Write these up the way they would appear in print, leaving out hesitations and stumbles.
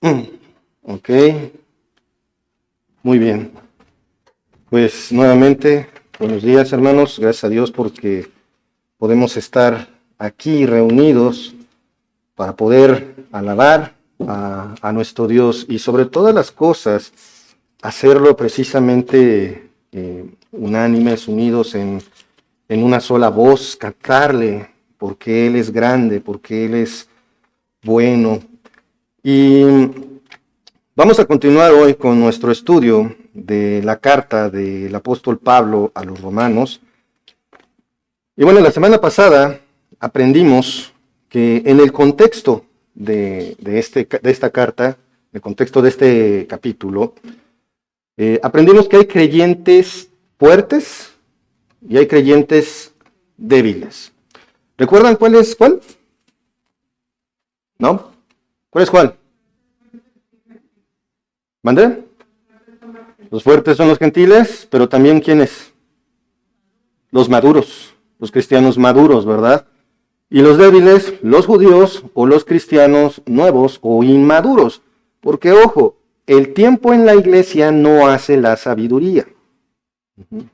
Mm, Ok, muy bien. Pues nuevamente, buenos días hermanos, gracias a Dios porque podemos estar aquí reunidos para poder alabar a nuestro Dios y sobre todas las cosas hacerlo precisamente unánimes, unidos en una sola voz, cantarle porque Él es grande, porque Él es bueno. Y vamos a continuar hoy con nuestro estudio de la carta del apóstol Pablo a los romanos. Y bueno, la semana pasada aprendimos que en el contexto de esta carta, en el contexto de este capítulo, aprendimos que hay creyentes fuertes y hay creyentes débiles. ¿Recuerdan cuál es cuál? ¿No? ¿Cuál es cuál? ¿Mandé? Los fuertes son los gentiles, pero también ¿quiénes? Los maduros, los cristianos maduros, ¿verdad? Y los débiles, los judíos o los cristianos nuevos o inmaduros. Porque, ojo, el tiempo en la iglesia no hace la sabiduría,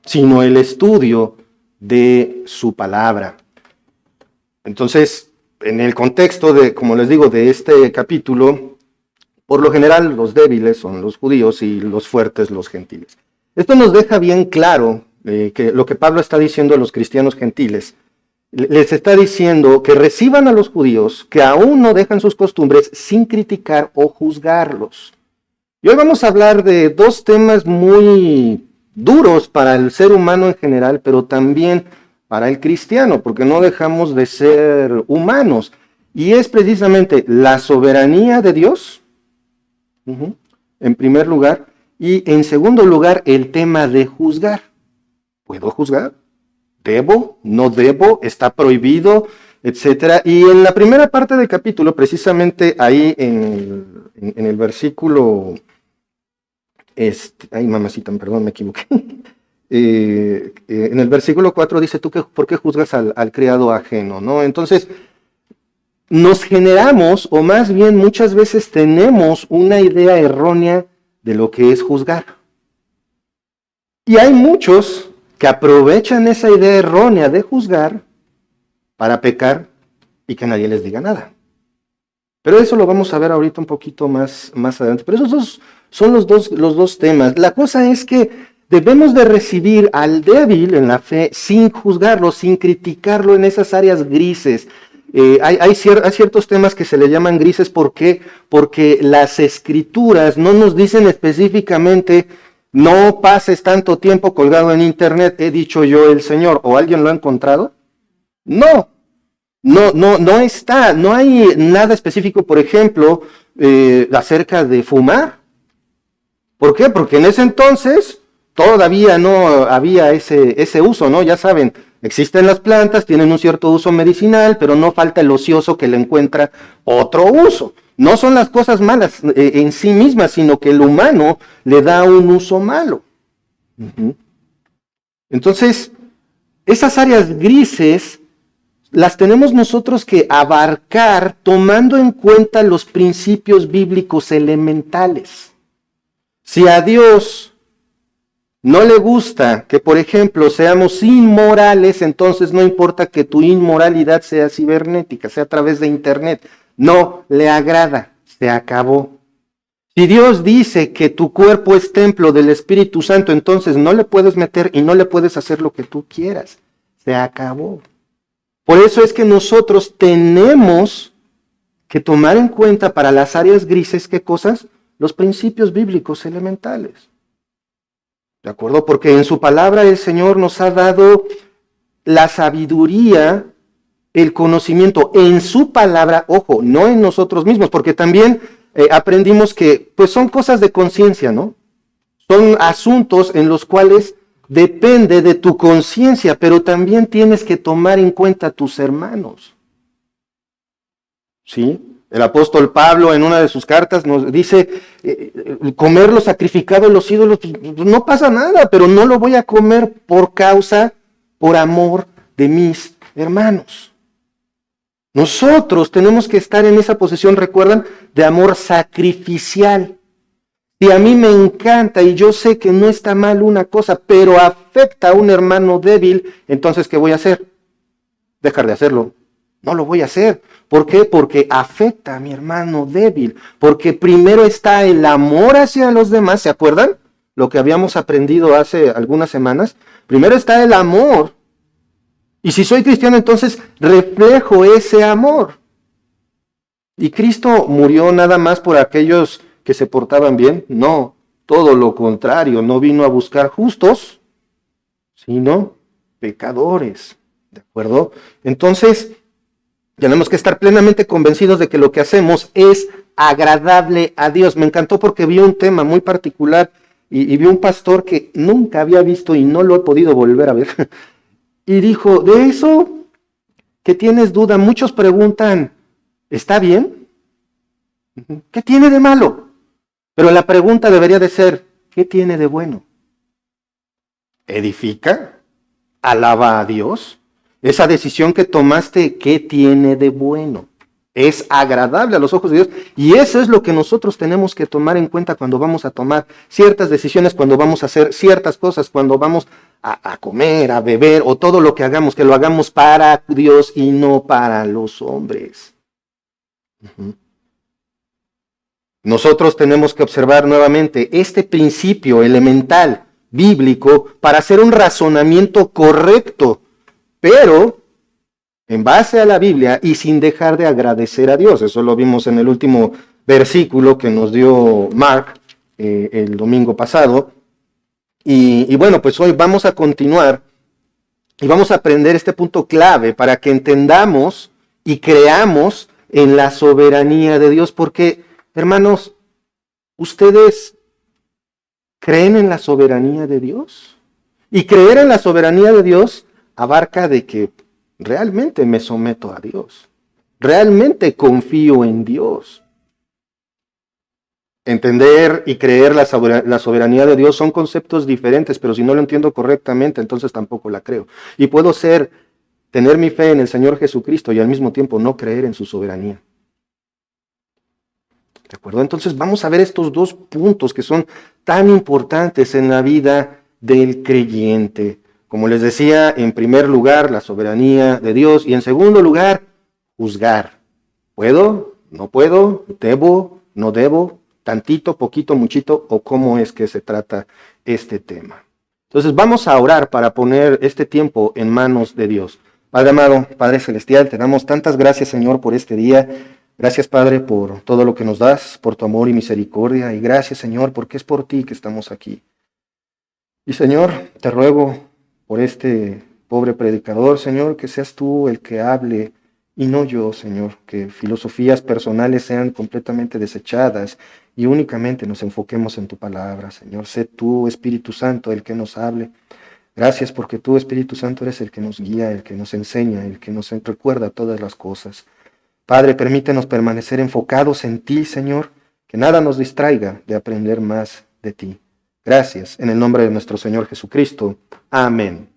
sino el estudio de su palabra. Entonces, en el contexto de, como les digo, de este capítulo, por lo general los débiles son los judíos y los fuertes los gentiles. Esto nos deja bien claro que lo que Pablo está diciendo a los cristianos gentiles, les está diciendo que reciban a los judíos que aún no dejan sus costumbres sin criticar o juzgarlos. Y hoy vamos a hablar de dos temas muy duros para el ser humano en general, pero también para el cristiano, porque no dejamos de ser humanos. Y es precisamente la soberanía de Dios, en primer lugar, y en segundo lugar, el tema de juzgar. ¿Puedo juzgar? ¿Debo? ¿No debo? ¿Está prohibido? Etcétera. Y en la primera parte del capítulo, precisamente ahí en el versículo, ay mamacita, perdón, me equivoqué. En el versículo 4 dice, ¿tú por qué juzgas al criado ajeno? ¿No? Entonces, nos generamos, o más bien muchas veces tenemos una idea errónea de lo que es juzgar. Y hay muchos que aprovechan esa idea errónea de juzgar para pecar y que nadie les diga nada. Pero eso lo vamos a ver ahorita un poquito más adelante. Pero esos dos son los dos temas. La cosa es que debemos de recibir al débil en la fe sin juzgarlo, sin criticarlo en esas áreas grises. Hay ciertos temas que se le llaman grises. ¿Por qué? Porque las escrituras no nos dicen específicamente no pases tanto tiempo colgado en internet, he dicho yo el Señor, o alguien lo ha encontrado. No está, no hay nada específico, por ejemplo, acerca de fumar. ¿Por qué? Porque en ese entonces todavía no había ese uso, ¿no? Ya saben, existen las plantas, tienen un cierto uso medicinal, pero no falta el ocioso que le encuentra otro uso. No son las cosas malas en sí mismas, sino que el humano le da un uso malo. Entonces, esas áreas grises las tenemos nosotros que abarcar tomando en cuenta los principios bíblicos elementales. Si a Dios no le gusta que, por ejemplo, seamos inmorales, entonces no importa que tu inmoralidad sea cibernética, sea a través de internet. No le agrada, se acabó. Si Dios dice que tu cuerpo es templo del Espíritu Santo, entonces no le puedes meter y no le puedes hacer lo que tú quieras. Se acabó. Por eso es que nosotros tenemos que tomar en cuenta para las áreas grises, ¿qué cosas? Los principios bíblicos elementales. ¿De acuerdo? Porque en su palabra el Señor nos ha dado la sabiduría, el conocimiento en su palabra, ojo, no en nosotros mismos, porque también aprendimos que pues son cosas de conciencia, ¿no? Son asuntos en los cuales depende de tu conciencia, pero también tienes que tomar en cuenta a tus hermanos. ¿Sí? El apóstol Pablo en una de sus cartas nos dice, comer lo sacrificado a los ídolos, no pasa nada, pero no lo voy a comer por amor de mis hermanos. Nosotros tenemos que estar en esa posición, recuerdan, de amor sacrificial. Si a mí me encanta y yo sé que no está mal una cosa, pero afecta a un hermano débil, entonces ¿qué voy a hacer? Dejar de hacerlo. No lo voy a hacer. ¿Por qué? Porque afecta a mi hermano débil. Porque primero está el amor hacia los demás, ¿se acuerdan? Lo que habíamos aprendido hace algunas semanas. Primero está el amor. Y si soy cristiano, entonces reflejo ese amor. ¿Y Cristo murió nada más por aquellos que se portaban bien? No, todo lo contrario. No vino a buscar justos, sino pecadores. ¿De acuerdo? Entonces, tenemos que estar plenamente convencidos de que lo que hacemos es agradable a Dios. Me encantó porque vi un tema muy particular y vi un pastor que nunca había visto y no lo he podido volver a ver. Y dijo, de eso que tienes duda, muchos preguntan, ¿está bien? ¿Qué tiene de malo? Pero la pregunta debería de ser, ¿qué tiene de bueno? ¿Edifica? ¿Alaba a Dios? Esa decisión que tomaste, ¿qué tiene de bueno? Es agradable a los ojos de Dios. Y eso es lo que nosotros tenemos que tomar en cuenta cuando vamos a tomar ciertas decisiones, cuando vamos a hacer ciertas cosas, cuando vamos a comer, a beber o todo lo que hagamos, que lo hagamos para Dios y no para los hombres. Nosotros tenemos que observar nuevamente este principio elemental bíblico para hacer un razonamiento correcto, pero en base a la Biblia y sin dejar de agradecer a Dios. Eso lo vimos en el último versículo que nos dio Mark el domingo pasado. Y bueno, pues hoy vamos a continuar y vamos a aprender este punto clave para que entendamos y creamos en la soberanía de Dios. Porque, hermanos, ¿ustedes creen en la soberanía de Dios? Y creer en la soberanía de Dios abarca de que realmente me someto a Dios. Realmente confío en Dios. Entender y creer la soberanía de Dios son conceptos diferentes, pero si no lo entiendo correctamente, entonces tampoco la creo. Y puedo tener mi fe en el Señor Jesucristo y al mismo tiempo no creer en su soberanía. ¿De acuerdo? Entonces vamos a ver estos dos puntos que son tan importantes en la vida del creyente. Como les decía, en primer lugar, la soberanía de Dios y en segundo lugar, juzgar. ¿Puedo? ¿No puedo? ¿Debo? ¿No debo? ¿Tantito, poquito, muchito? ¿O cómo es que se trata este tema? Entonces vamos a orar para poner este tiempo en manos de Dios. Padre amado, Padre celestial, te damos tantas gracias, Señor, por este día. Gracias, Padre, por todo lo que nos das, por tu amor y misericordia. Y gracias, Señor, porque es por ti que estamos aquí. Y, Señor, te ruego por este pobre predicador, Señor, que seas tú el que hable y no yo, Señor, que filosofías personales sean completamente desechadas y únicamente nos enfoquemos en tu palabra, Señor. Sé tú, Espíritu Santo, el que nos hable. Gracias porque tú, Espíritu Santo, eres el que nos guía, el que nos enseña, el que nos recuerda todas las cosas. Padre, permítenos permanecer enfocados en ti, Señor, que nada nos distraiga de aprender más de ti. Gracias, en el nombre de nuestro Señor Jesucristo. Amén.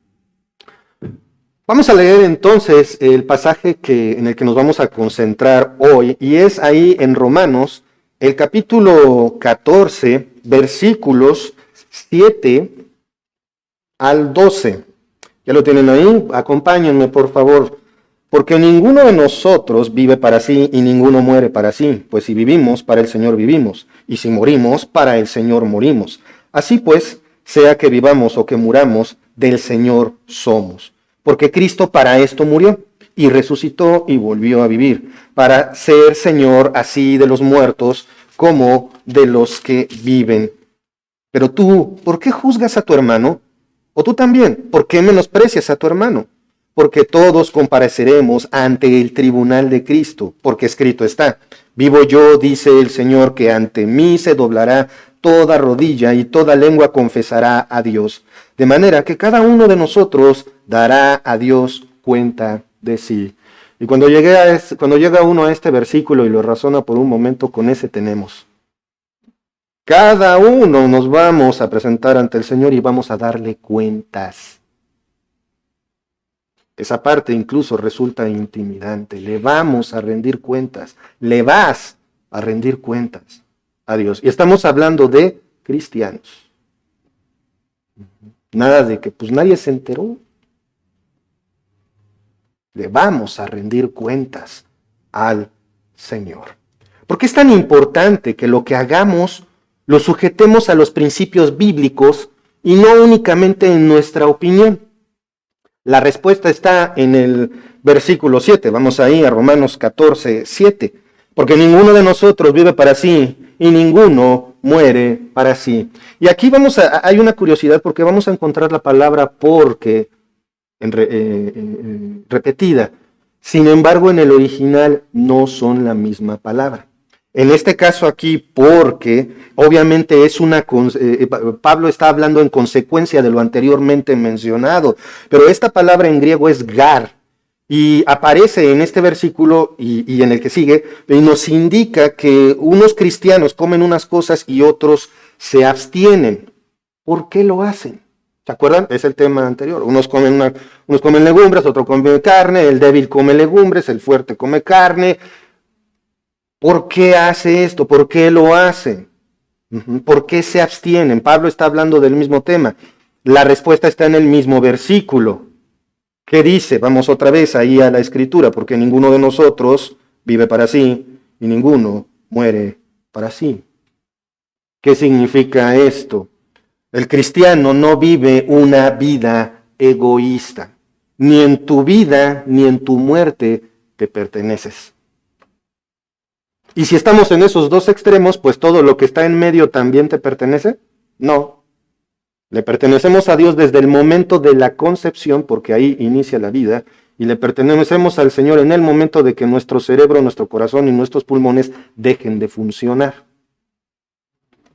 Vamos a leer entonces el pasaje en el que nos vamos a concentrar hoy, y es ahí en Romanos, el capítulo 14, versículos 7 al 12. ¿Ya lo tienen ahí? Acompáñenme, por favor. Porque ninguno de nosotros vive para sí y ninguno muere para sí, pues si vivimos, para el Señor vivimos, y si morimos, para el Señor morimos. Así pues, sea que vivamos o que muramos, del Señor somos. Porque Cristo para esto murió, y resucitó y volvió a vivir, para ser Señor así de los muertos como de los que viven. Pero tú, ¿por qué juzgas a tu hermano? O tú también, ¿por qué menosprecias a tu hermano? Porque todos compareceremos ante el tribunal de Cristo, porque escrito está, vivo yo, dice el Señor, que ante mí se doblará toda rodilla y toda lengua confesará a Dios. De manera que cada uno de nosotros dará a Dios cuenta de sí. Y cuando llega uno a este versículo y lo razona por un momento, con ese tenemos. Cada uno nos vamos a presentar ante el Señor y vamos a darle cuentas. Esa parte incluso resulta intimidante. Le vamos a rendir cuentas. Le vas a rendir cuentas a Dios. Y estamos hablando de cristianos. Nada de que pues nadie se enteró. Le vamos a rendir cuentas al Señor. ¿Por qué es tan importante que lo que hagamos lo sujetemos a los principios bíblicos y no únicamente en nuestra opinión? La respuesta está en el versículo 7. Vamos ahí a Romanos 14, 7. Porque ninguno de nosotros vive para sí y ninguno muere para sí. Y aquí hay una curiosidad porque vamos a encontrar la palabra porque repetida. Sin embargo, en el original no son la misma palabra. En este caso aquí, porque obviamente es Pablo está hablando en consecuencia de lo anteriormente mencionado, pero esta palabra en griego es gar, y aparece en este versículo y en el que sigue, y nos indica que unos cristianos comen unas cosas y otros se abstienen. ¿Por qué lo hacen? ¿Se acuerdan? Es el tema anterior. Unos comen legumbres, otros comen carne, el débil come legumbres, el fuerte come carne. ¿Por qué hace esto? ¿Por qué lo hace? ¿Por qué se abstienen? Pablo está hablando del mismo tema. La respuesta está en el mismo versículo. ¿Qué dice? Vamos otra vez ahí a la escritura, porque ninguno de nosotros vive para sí y ninguno muere para sí. ¿Qué significa esto? El cristiano no vive una vida egoísta. Ni en tu vida ni en tu muerte te perteneces. Y si estamos en esos dos extremos, pues todo lo que está en medio también te pertenece. No. Le pertenecemos a Dios desde el momento de la concepción, porque ahí inicia la vida, y le pertenecemos al Señor en el momento de que nuestro cerebro, nuestro corazón y nuestros pulmones dejen de funcionar.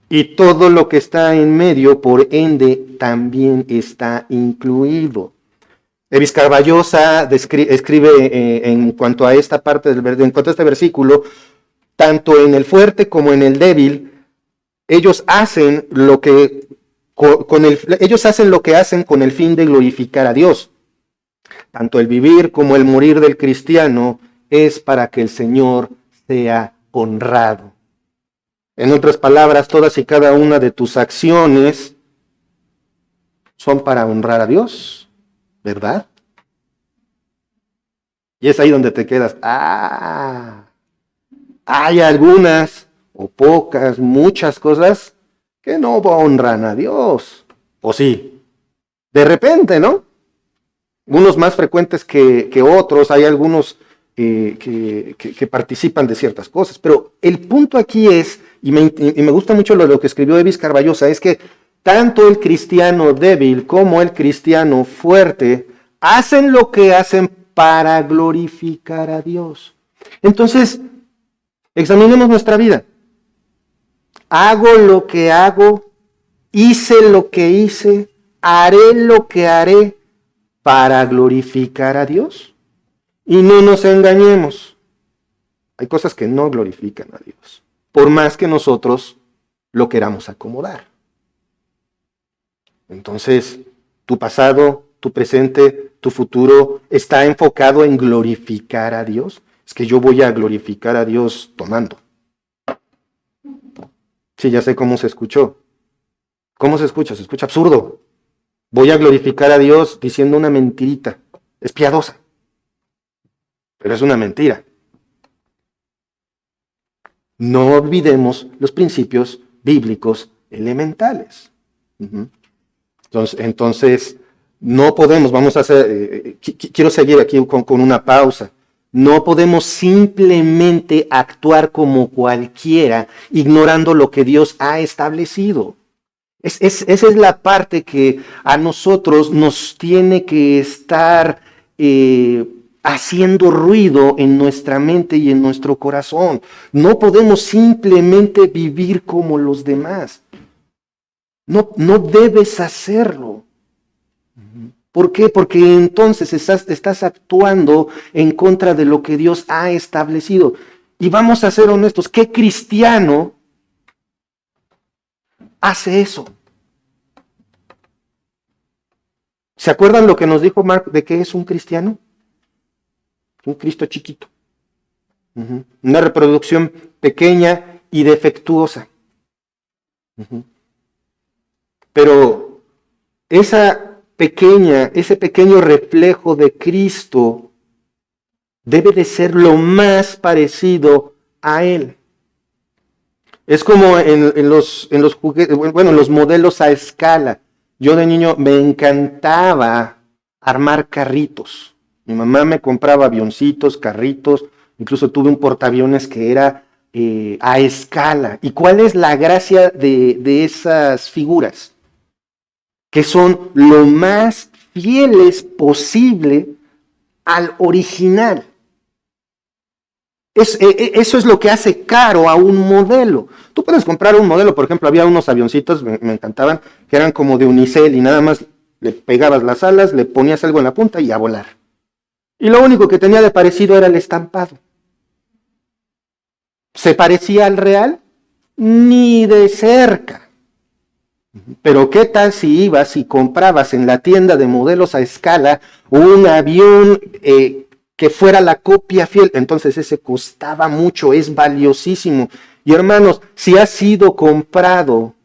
Y todo lo que está en medio, por ende, también está incluido. Evis Carballosa escribe en cuanto a esta parte en cuanto a este versículo, tanto en el fuerte como en el débil, ellos hacen lo que hacen con el fin de glorificar a Dios. Tanto el vivir como el morir del cristiano es para que el Señor sea honrado. En otras palabras, todas y cada una de tus acciones son para honrar a Dios, ¿verdad? Y es ahí donde te quedas. Hay algunas, o pocas, muchas cosas que no honran a Dios. ¿O sí? De repente, ¿no? Unos más frecuentes que otros, hay algunos que participan de ciertas cosas. Pero el punto aquí es, y me gusta mucho lo que escribió Evis Carballosa, es que tanto el cristiano débil como el cristiano fuerte hacen lo que hacen para glorificar a Dios. Entonces, examinemos nuestra vida. Hago lo que hago, hice lo que hice, haré lo que haré para glorificar a Dios. Y no nos engañemos. Hay cosas que no glorifican a Dios, por más que nosotros lo queramos acomodar. Entonces, tu pasado, tu presente, tu futuro está enfocado en glorificar a Dios. Es que yo voy a glorificar a Dios tomando. Sí, ya sé cómo se escuchó. ¿Cómo se escucha? Se escucha absurdo. Voy a glorificar a Dios diciendo una mentirita. Es piadosa, pero es una mentira. No olvidemos los principios bíblicos elementales. Entonces, no podemos, quiero seguir aquí con una pausa. No podemos simplemente actuar como cualquiera, ignorando lo que Dios ha establecido. Esa es la parte que a nosotros nos tiene que estar haciendo ruido en nuestra mente y en nuestro corazón. No podemos simplemente vivir como los demás. No debes hacerlo. ¿Por qué? Porque entonces estás actuando en contra de lo que Dios ha establecido. Y vamos a ser honestos, ¿qué cristiano hace eso? ¿Se acuerdan lo que nos dijo Mark de qué es un cristiano? Un Cristo chiquito. Una reproducción pequeña y defectuosa. Pero ese pequeño reflejo de Cristo debe de ser lo más parecido a Él. Es como en los juguetes, bueno, en los modelos a escala. Yo de niño me encantaba armar carritos. Mi mamá me compraba avioncitos, carritos, incluso tuve un portaaviones que era a escala. ¿Y cuál es la gracia de esas figuras? Que son lo más fieles posible al original. Eso es lo que hace caro a un modelo. Tú puedes comprar un modelo, por ejemplo, había unos avioncitos, me encantaban, que eran como de unicel y nada más le pegabas las alas, le ponías algo en la punta y a volar. Y lo único que tenía de parecido era el estampado. ¿Se parecía al real? Ni de cerca. Pero ¿qué tal si ibas y comprabas en la tienda de modelos a escala un avión que fuera la copia fiel? Entonces ese costaba mucho, es valiosísimo. Y hermanos, si ha sido comprado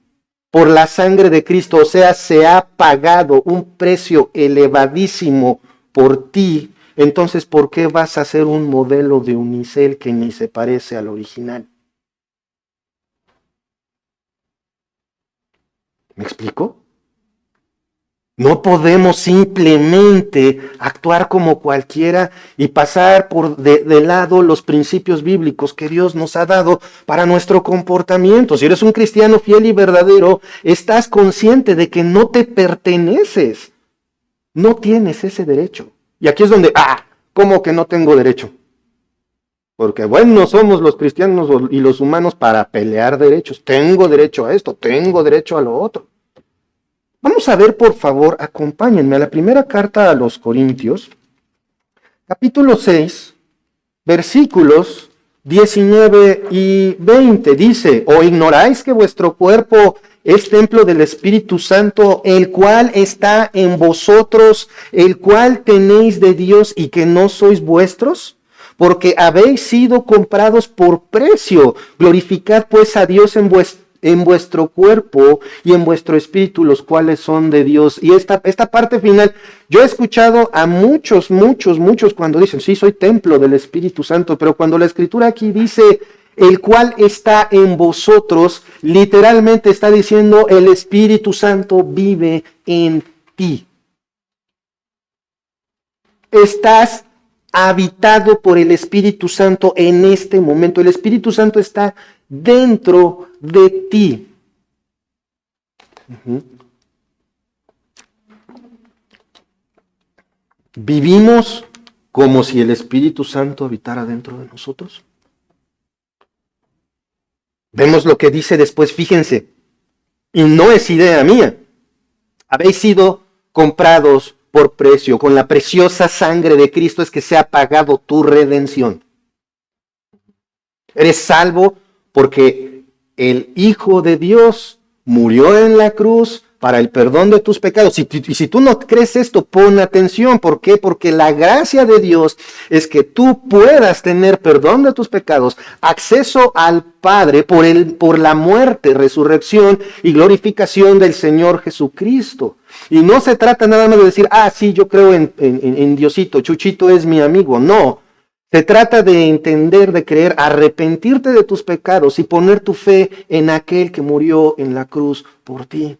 por la sangre de Cristo, o sea, se ha pagado un precio elevadísimo por ti, entonces ¿por qué vas a hacer un modelo de unicel que ni se parece al original? ¿Me explico? No podemos simplemente actuar como cualquiera y pasar de lado los principios bíblicos que Dios nos ha dado para nuestro comportamiento. Si eres un cristiano fiel y verdadero, estás consciente de que no te perteneces. No tienes ese derecho. Y aquí es donde, ¿cómo que no tengo derecho? Porque bueno, somos los cristianos y los humanos para pelear derechos. Tengo derecho a esto, tengo derecho a lo otro. Vamos a ver, por favor, acompáñenme a la primera carta a los Corintios, capítulo 6, versículos 19 y 20. Dice, ¿o ignoráis que vuestro cuerpo es templo del Espíritu Santo, el cual está en vosotros, el cual tenéis de Dios y que no sois vuestros? Porque habéis sido comprados por precio. Glorificad pues a Dios en vuestro cuerpo y en vuestro espíritu, los cuales son de Dios. Y esta parte final, yo he escuchado a muchos cuando dicen, sí, soy templo del Espíritu Santo, pero cuando la Escritura aquí dice, el cual está en vosotros, literalmente está diciendo, el Espíritu Santo vive en ti. Estás habitado por el Espíritu Santo en este momento. El Espíritu Santo está dentro de ti. ¿Vivimos como si el Espíritu Santo habitara dentro de nosotros? Vemos lo que dice después, fíjense, y no es idea mía. Habéis sido comprados por precio, con la preciosa sangre de Cristo es que se ha pagado tu redención. Eres salvo porque el Hijo de Dios murió en la cruz para el perdón de tus pecados. Y si tú no crees esto, pon atención. ¿Por qué? Porque la gracia de Dios es que tú puedas tener perdón de tus pecados, acceso al Padre por la muerte, resurrección y glorificación del Señor Jesucristo. Y no se trata nada más de decir, sí, yo creo en Diosito, Chuchito es mi amigo. No. Se trata de entender, de creer, arrepentirte de tus pecados y poner tu fe en aquel que murió en la cruz por ti.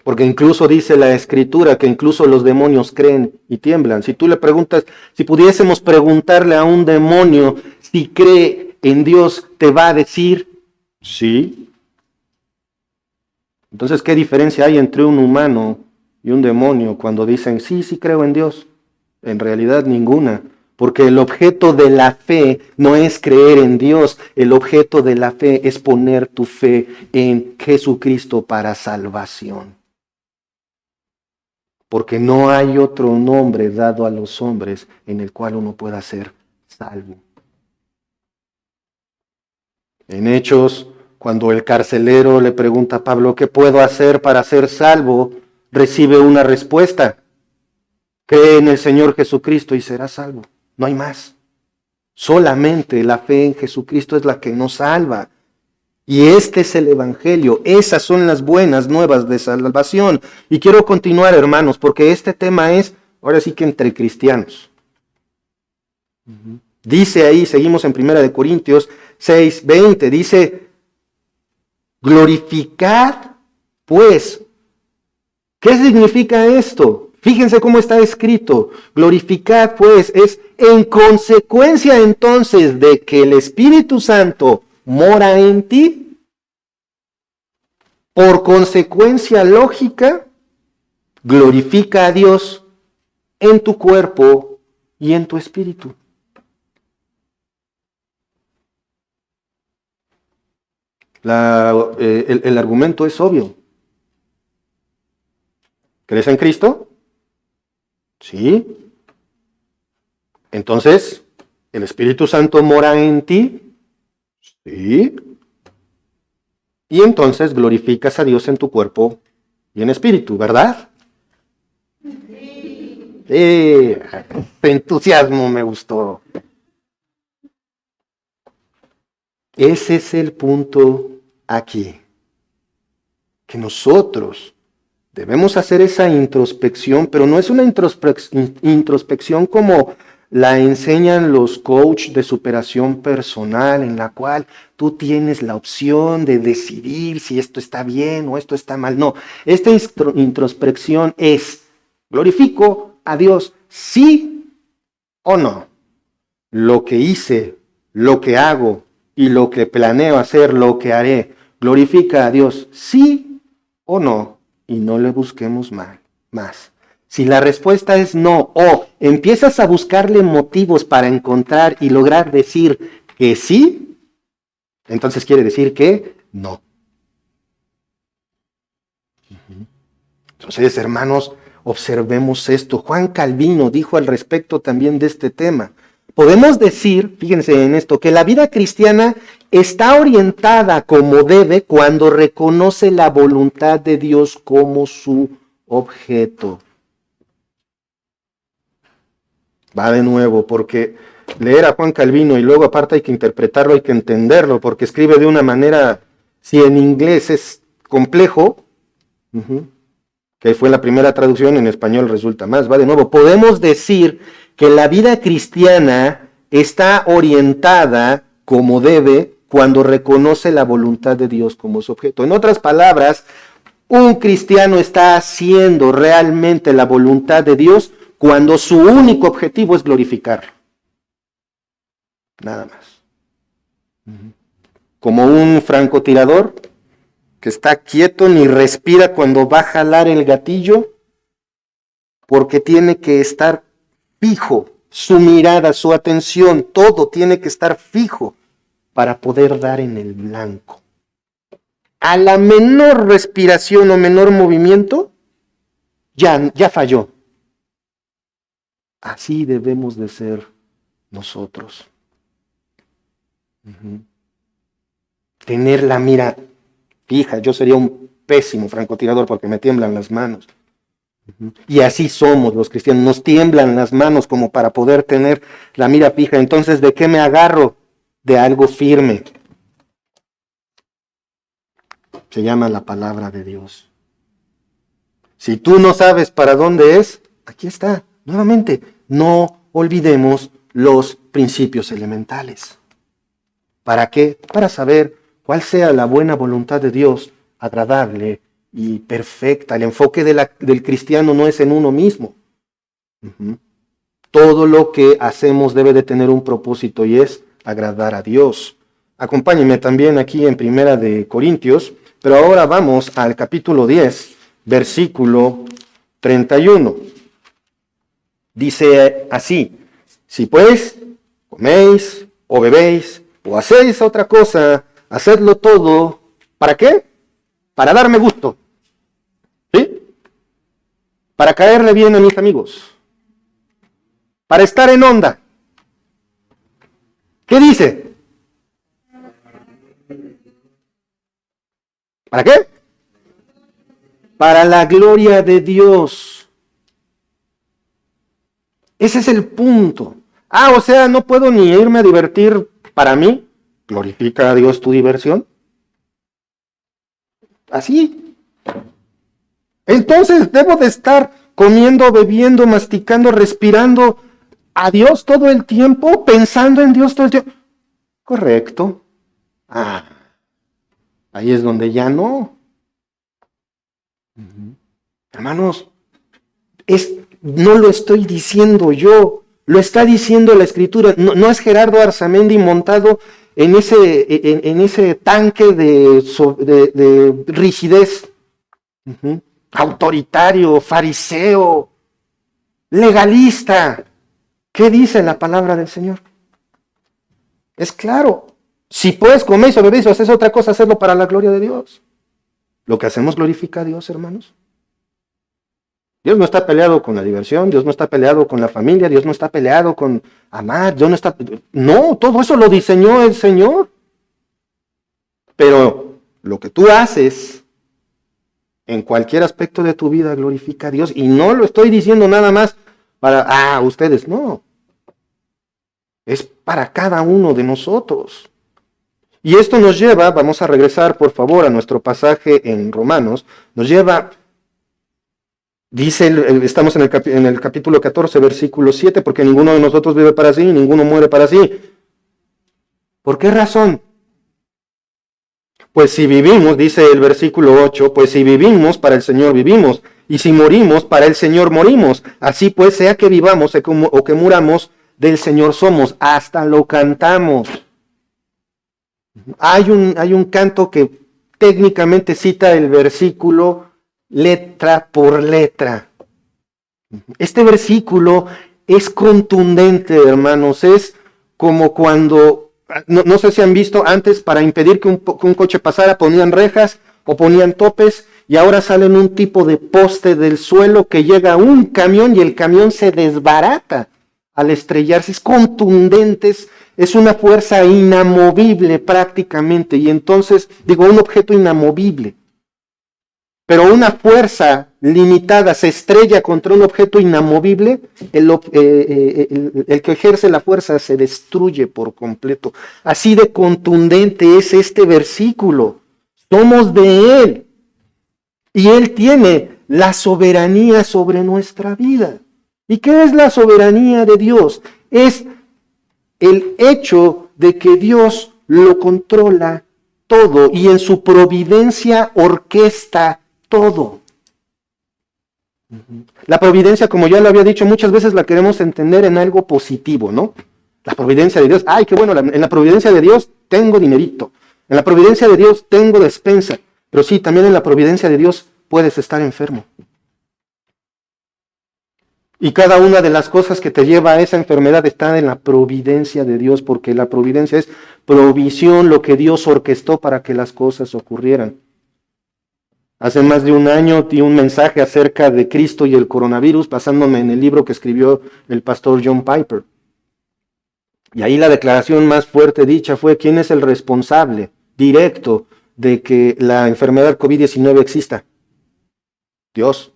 Porque incluso dice la Escritura que incluso los demonios creen y tiemblan. Si tú le preguntas, si pudiésemos preguntarle a un demonio si cree en Dios, te va a decir sí. Entonces, ¿qué diferencia hay entre un humano y un demonio cuando dicen sí creo en Dios? En realidad ninguna, porque el objeto de la fe no es creer en Dios, el objeto de la fe es poner tu fe en Jesucristo para salvación. Porque no hay otro nombre dado a los hombres en el cual uno pueda ser salvo. En Hechos, cuando el carcelero le pregunta a Pablo, ¿qué puedo hacer para ser salvo? recibe una respuesta. Cree en el Señor Jesucristo y serás salvo. No hay más. Solamente la fe en Jesucristo es la que nos salva. Y este es el Evangelio. Esas son las buenas nuevas de salvación. Y quiero continuar, hermanos, porque este tema es, ahora sí que entre cristianos. Dice ahí, seguimos en 1 Corintios 6:20, dice, glorificad pues. ¿Qué significa esto? Fíjense cómo está escrito. Glorificad pues es en consecuencia entonces de que el Espíritu Santo mora en ti. Por consecuencia lógica, glorifica a Dios en tu cuerpo y en tu espíritu. El argumento es obvio. ¿Crees en Cristo? Sí. Entonces, ¿el Espíritu Santo mora en ti? Sí. Y entonces glorificas a Dios en tu cuerpo y en espíritu, ¿verdad? Sí. Este entusiasmo me gustó. Ese es el punto aquí. Que nosotros debemos hacer esa introspección, pero no es una introspección como la enseñan los coaches de superación personal, en la cual tú tienes la opción de decidir si esto está bien o esto está mal. No, esta introspección es, glorifico a Dios, sí o no. Lo que hice, lo que hago y lo que planeo hacer, lo que haré, glorifica a Dios, sí o no. Y no le busquemos más. Si la respuesta es no, o empiezas a buscarle motivos para encontrar y lograr decir que sí, entonces quiere decir que no. Entonces, hermanos, observemos esto. Juan Calvino dijo al respecto también de este tema. Podemos decir, fíjense en esto, que la vida cristiana está orientada como debe cuando reconoce la voluntad de Dios como su objeto. Va de nuevo, porque leer a Juan Calvino y luego aparte hay que interpretarlo, hay que entenderlo, porque escribe de una manera, si en inglés es complejo, que fue la primera traducción, en español resulta más. Va de nuevo, podemos decir que la vida cristiana está orientada como debe cuando reconoce la voluntad de Dios como su objeto. En otras palabras, un cristiano está haciendo realmente la voluntad de Dios cuando su único objetivo es glorificarlo. Nada más. Como un francotirador que está quieto ni respira cuando va a jalar el gatillo, porque tiene que estar fijo, su mirada, su atención, todo tiene que estar fijo para poder dar en el blanco. A la menor respiración o menor movimiento, ya falló. Así debemos de ser nosotros. Tener la mira fija. Yo sería un pésimo francotirador porque me tiemblan las manos. Y así somos los cristianos. Nos tiemblan las manos como para poder tener la mira fija. Entonces, ¿de qué me agarro? De algo firme. Se llama la palabra de Dios. Si tú no sabes para dónde es, aquí está. Nuevamente, no olvidemos los principios elementales. ¿Para qué? Para saber cuál sea la buena voluntad de Dios, agradable y perfecta. El enfoque del cristiano no es en uno mismo. Todo lo que hacemos debe de tener un propósito y es agradar a Dios. Acompáñenme también aquí en 1 Corintios, pero ahora vamos al capítulo 10, versículo 31. Dice así: si pues coméis o bebéis o hacéis otra cosa, hacedlo todo, ¿para qué? Para darme gusto, ¿sí? Para caerle bien a mis amigos, para estar en onda. ¿Qué dice? ¿Para qué? para la gloria de Dios. Ese es el punto. O sea, no puedo ni irme a divertir para mí. ¿Glorifica a Dios tu diversión? Así. Entonces, ¿debo de estar comiendo, bebiendo, masticando, respirando a Dios todo el tiempo? ¿Pensando en Dios todo el tiempo? Correcto. Ahí es donde ya no. Hermanos, no lo estoy diciendo yo, lo está diciendo la Escritura. No es Gerardo Arzamendi montado en ese tanque de rigidez, autoritario, fariseo, legalista. ¿Qué dice la palabra del Señor? Es claro. Si puedes comer o beber o hacer otra cosa, hacerlo para la gloria de Dios. Lo que hacemos glorifica a Dios, hermanos. Dios no está peleado con la diversión, Dios no está peleado con la familia, Dios no está peleado con amar, Dios no está... No, todo eso lo diseñó el Señor. Pero lo que tú haces en cualquier aspecto de tu vida glorifica a Dios. Y no lo estoy diciendo nada más para, ustedes, no. Es para cada uno de nosotros. Y esto nos lleva, vamos a regresar por favor a nuestro pasaje en Romanos, nos lleva, dice, estamos en el capítulo 14, versículo 7, porque ninguno de nosotros vive para sí, ninguno muere para sí. ¿Por qué razón? Pues si vivimos, dice el versículo 8, pues si vivimos, para el Señor vivimos, y si morimos, para el Señor morimos. Así pues, sea que vivamos o que muramos, del Señor somos, hasta lo cantamos. Hay un canto que técnicamente cita el versículo letra por letra. Este versículo es contundente, hermanos. Es como cuando, no sé si han visto antes, para impedir que un coche pasara, ponían rejas o ponían topes, y ahora salen un tipo de poste del suelo que llega a un camión y el camión se desbarata al estrellarse. Es contundente, es una fuerza inamovible prácticamente, y entonces, un objeto inamovible. Pero una fuerza limitada se estrella contra un objeto inamovible, el que ejerce la fuerza se destruye por completo. Así de contundente es este versículo. Somos de Él, y Él tiene la soberanía sobre nuestra vida. ¿Y qué es la soberanía de Dios? Es el hecho de que Dios lo controla todo y en su providencia orquesta todo. La providencia, como ya lo había dicho, muchas veces la queremos entender en algo positivo, ¿no? La providencia de Dios, qué bueno, en la providencia de Dios tengo dinerito, en la providencia de Dios tengo despensa, pero sí, también en la providencia de Dios puedes estar enfermo. Y cada una de las cosas que te lleva a esa enfermedad está en la providencia de Dios, porque la providencia es provisión, lo que Dios orquestó para que las cosas ocurrieran. Hace más de un año di un mensaje acerca de Cristo y el coronavirus, basándome en el libro que escribió el pastor John Piper. Y ahí la declaración más fuerte dicha fue: ¿quién es el responsable directo de que la enfermedad COVID-19 exista? Dios.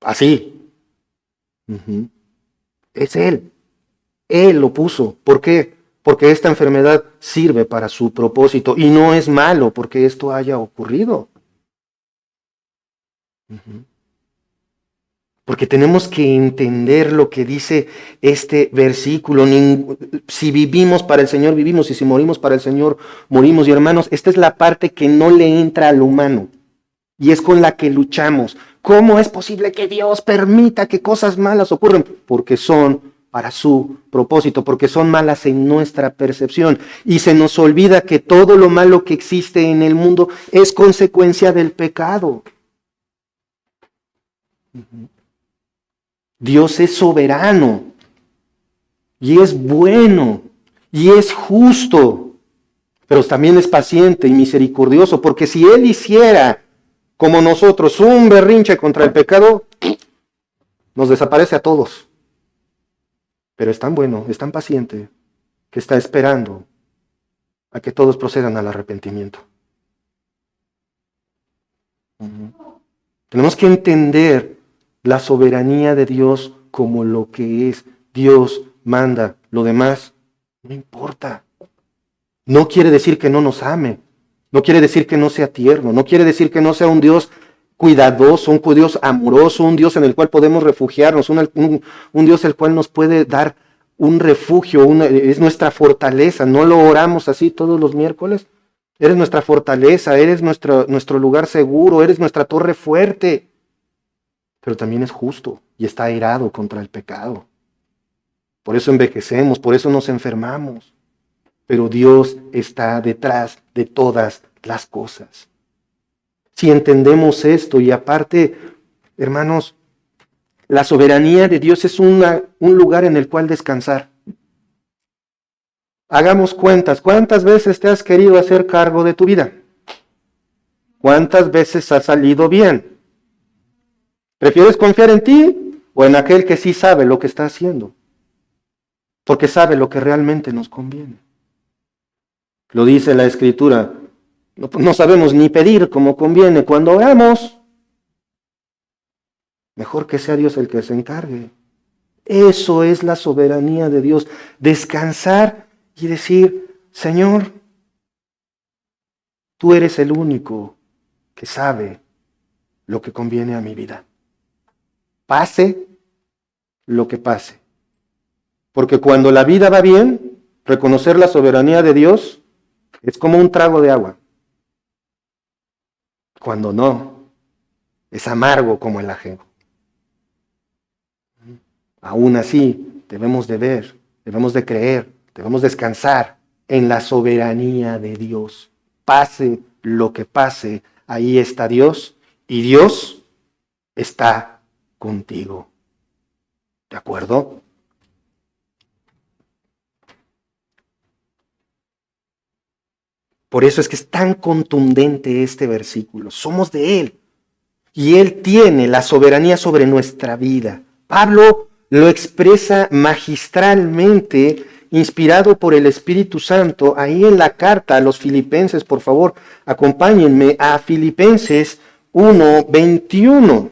Así. Es Él. Él lo puso. ¿Por qué? Porque esta enfermedad sirve para su propósito y no es malo porque esto haya ocurrido. Porque tenemos que entender lo que dice este versículo. Si vivimos para el Señor, vivimos, y si morimos para el Señor, morimos. Y hermanos, esta es la parte que no le entra al humano y es con la que luchamos. ¿Cómo es posible que Dios permita que cosas malas ocurran? Porque son para su propósito, porque son malas en nuestra percepción. Y se nos olvida que todo lo malo que existe en el mundo es consecuencia del pecado. Dios es soberano, y es bueno, y es justo, pero también es paciente y misericordioso, porque si Él hiciera como nosotros un berrinche contra el pecado, nos desaparece a todos. Pero es tan bueno, es tan paciente, que está esperando a que todos procedan al arrepentimiento. Tenemos que entender la soberanía de Dios como lo que es. Dios manda, lo demás no importa. No quiere decir que no nos ame, no quiere decir que no sea tierno, no quiere decir que no sea un Dios cuidadoso, un Dios amoroso, un Dios en el cual podemos refugiarnos, un Dios el cual nos puede dar un refugio, es nuestra fortaleza. No lo oramos así todos los miércoles. Eres nuestra fortaleza, eres nuestro lugar seguro, eres nuestra torre fuerte. Pero también es justo y está airado contra el pecado. Por eso envejecemos, por eso nos enfermamos. Pero Dios está detrás de todas las cosas. Si entendemos esto, y aparte, hermanos, la soberanía de Dios es un lugar en el cual descansar. Hagamos cuentas. ¿Cuántas veces te has querido hacer cargo de tu vida? ¿Cuántas veces ha salido bien? ¿Prefieres confiar en ti o en aquel que sí sabe lo que está haciendo? Porque sabe lo que realmente nos conviene. Lo dice la Escritura. No sabemos ni pedir como conviene cuando oramos. Mejor que sea Dios el que se encargue. Eso es la soberanía de Dios. Descansar y decir, Señor, tú eres el único que sabe lo que conviene a mi vida. Pase lo que pase. Porque cuando la vida va bien, reconocer la soberanía de Dios es como un trago de agua. Cuando no, es amargo como el ajenjo. Aún así, debemos de ver, debemos de creer, debemos descansar en la soberanía de Dios. Pase lo que pase, ahí está Dios y Dios está contigo. ¿De acuerdo? Por eso es que es tan contundente este versículo. Somos de Él y Él tiene la soberanía sobre nuestra vida. Pablo lo expresa magistralmente, inspirado por el Espíritu Santo, ahí en la carta a los Filipenses. Por favor, acompáñenme a Filipenses 1:21.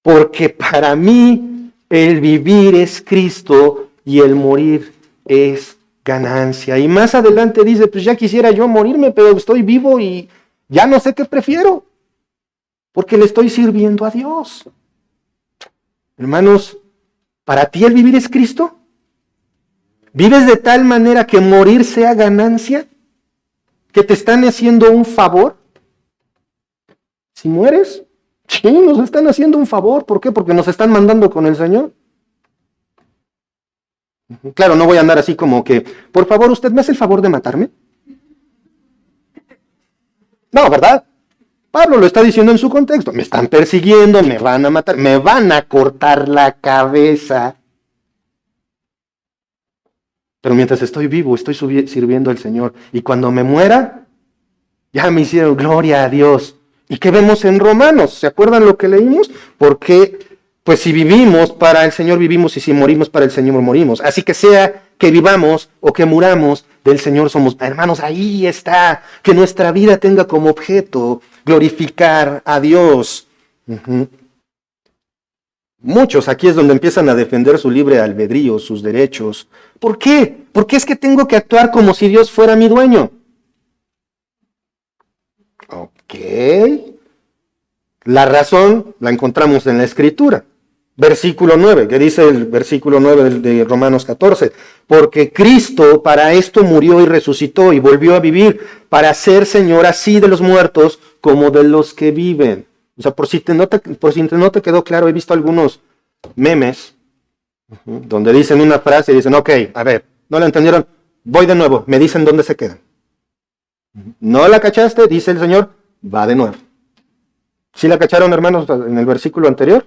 Porque para mí el vivir es Cristo y el morir es ganancia. Y más adelante dice, pues ya quisiera yo morirme, pero estoy vivo y ya no sé qué prefiero, porque le estoy sirviendo a Dios. Hermanos, ¿para ti el vivir es Cristo? ¿Vives de tal manera que morir sea ganancia? ¿Que te están haciendo un favor? Si mueres, sí, nos están haciendo un favor. ¿Por qué? Porque nos están mandando con el Señor. Claro, no voy a andar así como que, por favor, ¿usted me hace el favor de matarme? No, ¿verdad? Pablo lo está diciendo en su contexto. Me están persiguiendo, me van a matar, me van a cortar la cabeza. Pero mientras estoy vivo, estoy sirviendo al Señor. Y cuando me muera, ya me hicieron gloria a Dios. ¿Y qué vemos en Romanos? ¿Se acuerdan lo que leímos? Porque, pues si vivimos para el Señor vivimos y si morimos para el Señor morimos. Así que sea que vivamos o que muramos, del Señor somos. Hermanos, ahí está. Que nuestra vida tenga como objeto glorificar a Dios. Muchos aquí es donde empiezan a defender su libre albedrío, sus derechos. ¿Por qué? Porque es que tengo que actuar como si Dios fuera mi dueño. Ok. La razón la encontramos en la Escritura. Versículo 9, que dice el versículo 9 de Romanos 14. Porque Cristo para esto murió y resucitó y volvió a vivir, para ser Señor así de los muertos como de los que viven. O sea, por si no te quedó claro, he visto algunos memes donde dicen una frase y dicen, ok, a ver, no la entendieron, voy de nuevo, me dicen dónde se quedan. No la cachaste, dice el Señor, va de nuevo. ¿Sí la cacharon, hermanos, en el versículo anterior?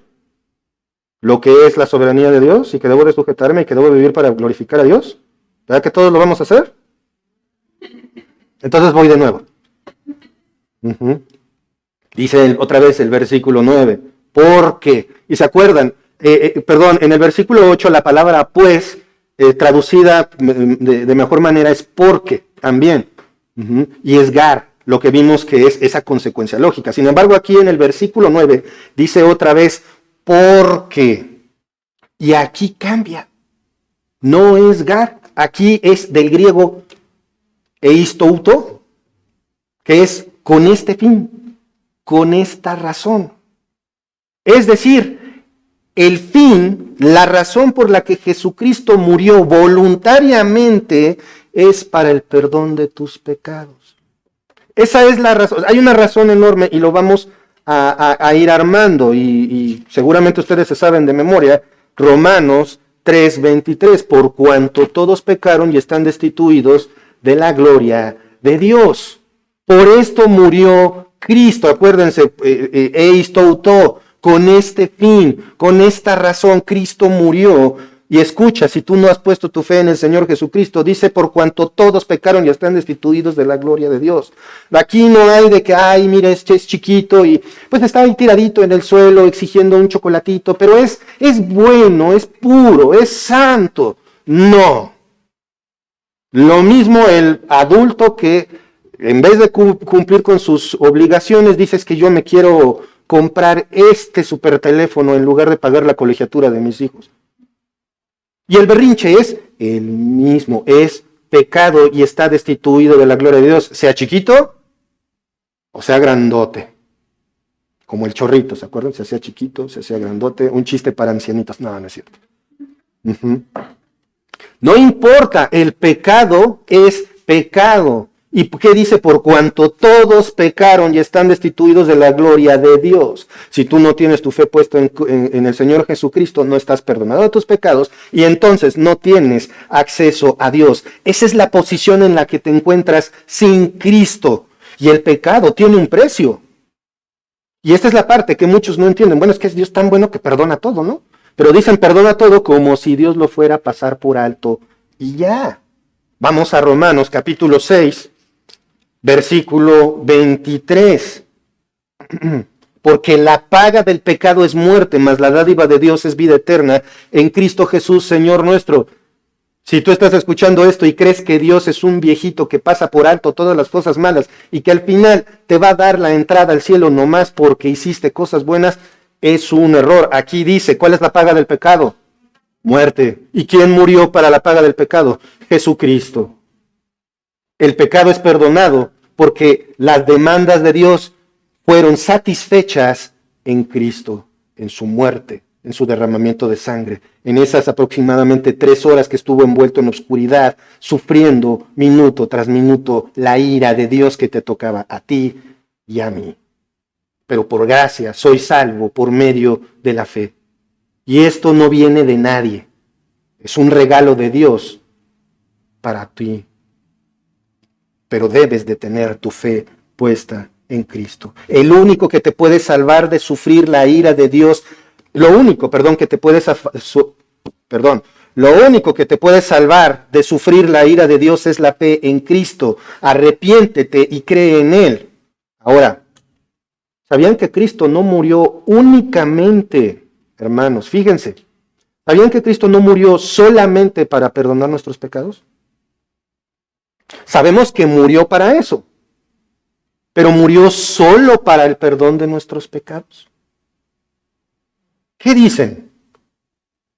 Lo que es la soberanía de Dios y que debo de sujetarme y que debo vivir para glorificar a Dios. ¿Verdad que todos lo vamos a hacer? Entonces voy de nuevo. Dice otra vez el versículo 9, porque, y se acuerdan, en el versículo 8 la palabra pues, traducida de mejor manera es porque, también, y es gar, lo que vimos que es esa consecuencia lógica. Sin embargo, aquí en el versículo 9 dice otra vez, porque. Y aquí cambia. No es Gad, aquí es del griego eistouto, que es con este fin, con esta razón. Es decir, el fin, la razón por la que Jesucristo murió voluntariamente es para el perdón de tus pecados. Esa es la razón. Hay una razón enorme y lo vamos a ir armando y seguramente ustedes se saben de memoria, Romanos 3:23, por cuanto todos pecaron y están destituidos de la gloria de Dios. Por esto murió Cristo, acuérdense, eistouto, con este fin, con esta razón, Cristo murió. Y escucha, si tú no has puesto tu fe en el Señor Jesucristo, dice, por cuanto todos pecaron y están destituidos de la gloria de Dios. Aquí no hay de que, ay, mira, este es chiquito y pues está ahí tiradito en el suelo exigiendo un chocolatito, pero es bueno, es puro, es santo. No. Lo mismo el adulto que en vez de cumplir con sus obligaciones, dices que yo me quiero comprar este super teléfono en lugar de pagar la colegiatura de mis hijos. Y el berrinche es el mismo, es pecado y está destituido de la gloria de Dios, sea chiquito o sea grandote. Como el chorrito, ¿se acuerdan? Se hacía chiquito, se hacía grandote, un chiste para ancianitos. No, no es cierto. No importa, el pecado es pecado. ¿Y qué dice? Por cuanto todos pecaron y están destituidos de la gloria de Dios. Si tú no tienes tu fe puesta en el Señor Jesucristo, no estás perdonado de tus pecados y entonces no tienes acceso a Dios. Esa es la posición en la que te encuentras sin Cristo. Y el pecado tiene un precio. Y esta es la parte que muchos no entienden. Bueno, es que es Dios tan bueno que perdona todo, ¿no? Pero dicen perdona todo como si Dios lo fuera a pasar por alto y ya. Vamos a Romanos capítulo 6. Versículo 23, porque la paga del pecado es muerte, mas la dádiva de Dios es vida eterna en Cristo Jesús, Señor nuestro. Si tú estás escuchando esto y crees que Dios es un viejito que pasa por alto todas las cosas malas y que al final te va a dar la entrada al cielo nomás porque hiciste cosas buenas, es un error. Aquí dice, ¿cuál es la paga del pecado? Muerte. ¿Y quién murió para la paga del pecado? Jesucristo. El pecado es perdonado porque las demandas de Dios fueron satisfechas en Cristo, en su muerte, en su derramamiento de sangre, en esas aproximadamente 3 horas que estuvo envuelto en oscuridad, sufriendo minuto tras minuto la ira de Dios que te tocaba a ti y a mí. Pero por gracia soy salvo por medio de la fe. Y esto no viene de nadie, es un regalo de Dios para ti. Pero debes de tener tu fe puesta en Cristo. El único que te puede salvar de sufrir la ira de Dios, lo único que te puede salvar de sufrir la ira de Dios es la fe en Cristo. Arrepiéntete y cree en Él. Ahora, ¿sabían que Cristo no murió únicamente, hermanos? Fíjense, ¿sabían que Cristo no murió solamente para perdonar nuestros pecados? Sabemos que murió para eso, pero murió solo para el perdón de nuestros pecados. ¿Qué dicen?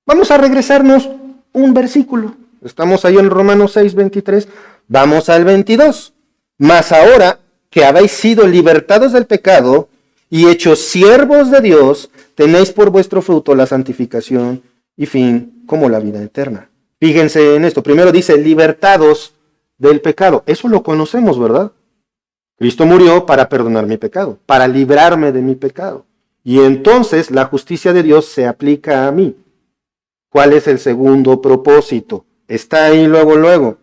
Vamos a regresarnos un versículo. Estamos ahí en Romanos 6:23. Vamos al 22. Mas ahora que habéis sido libertados del pecado y hechos siervos de Dios, tenéis por vuestro fruto la santificación y fin como la vida eterna. Fíjense en esto. Primero dice libertados del pecado. Eso lo conocemos, ¿verdad? Cristo murió para perdonar mi pecado, para librarme de mi pecado. Y entonces la justicia de Dios se aplica a mí. ¿Cuál es el segundo propósito? Está ahí luego.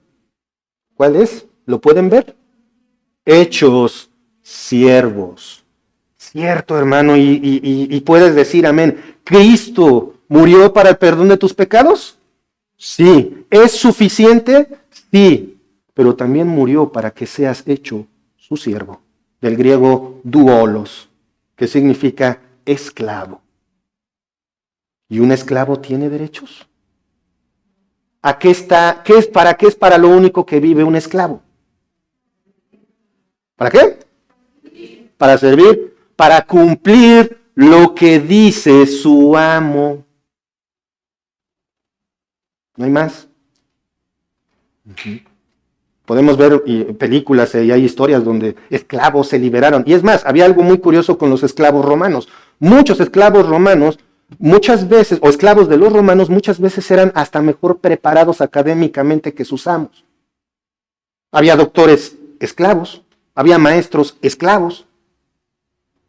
¿Cuál es? ¿Lo pueden ver? Hechos siervos. Cierto, hermano, y puedes decir amén. ¿Cristo murió para el perdón de tus pecados? Sí. ¿Es suficiente? Sí. Pero también murió para que seas hecho su siervo. Del griego doulos, que significa esclavo. ¿Y un esclavo tiene derechos? ¿Para qué es para lo único que vive un esclavo? ¿Para qué? Para servir, para cumplir lo que dice su amo. No hay más. Podemos ver películas y hay historias donde esclavos se liberaron. Y es más, había algo muy curioso con los esclavos romanos. Muchos esclavos romanos, muchas veces, o esclavos de los romanos, muchas veces eran hasta mejor preparados académicamente que sus amos. Había doctores esclavos, había maestros esclavos.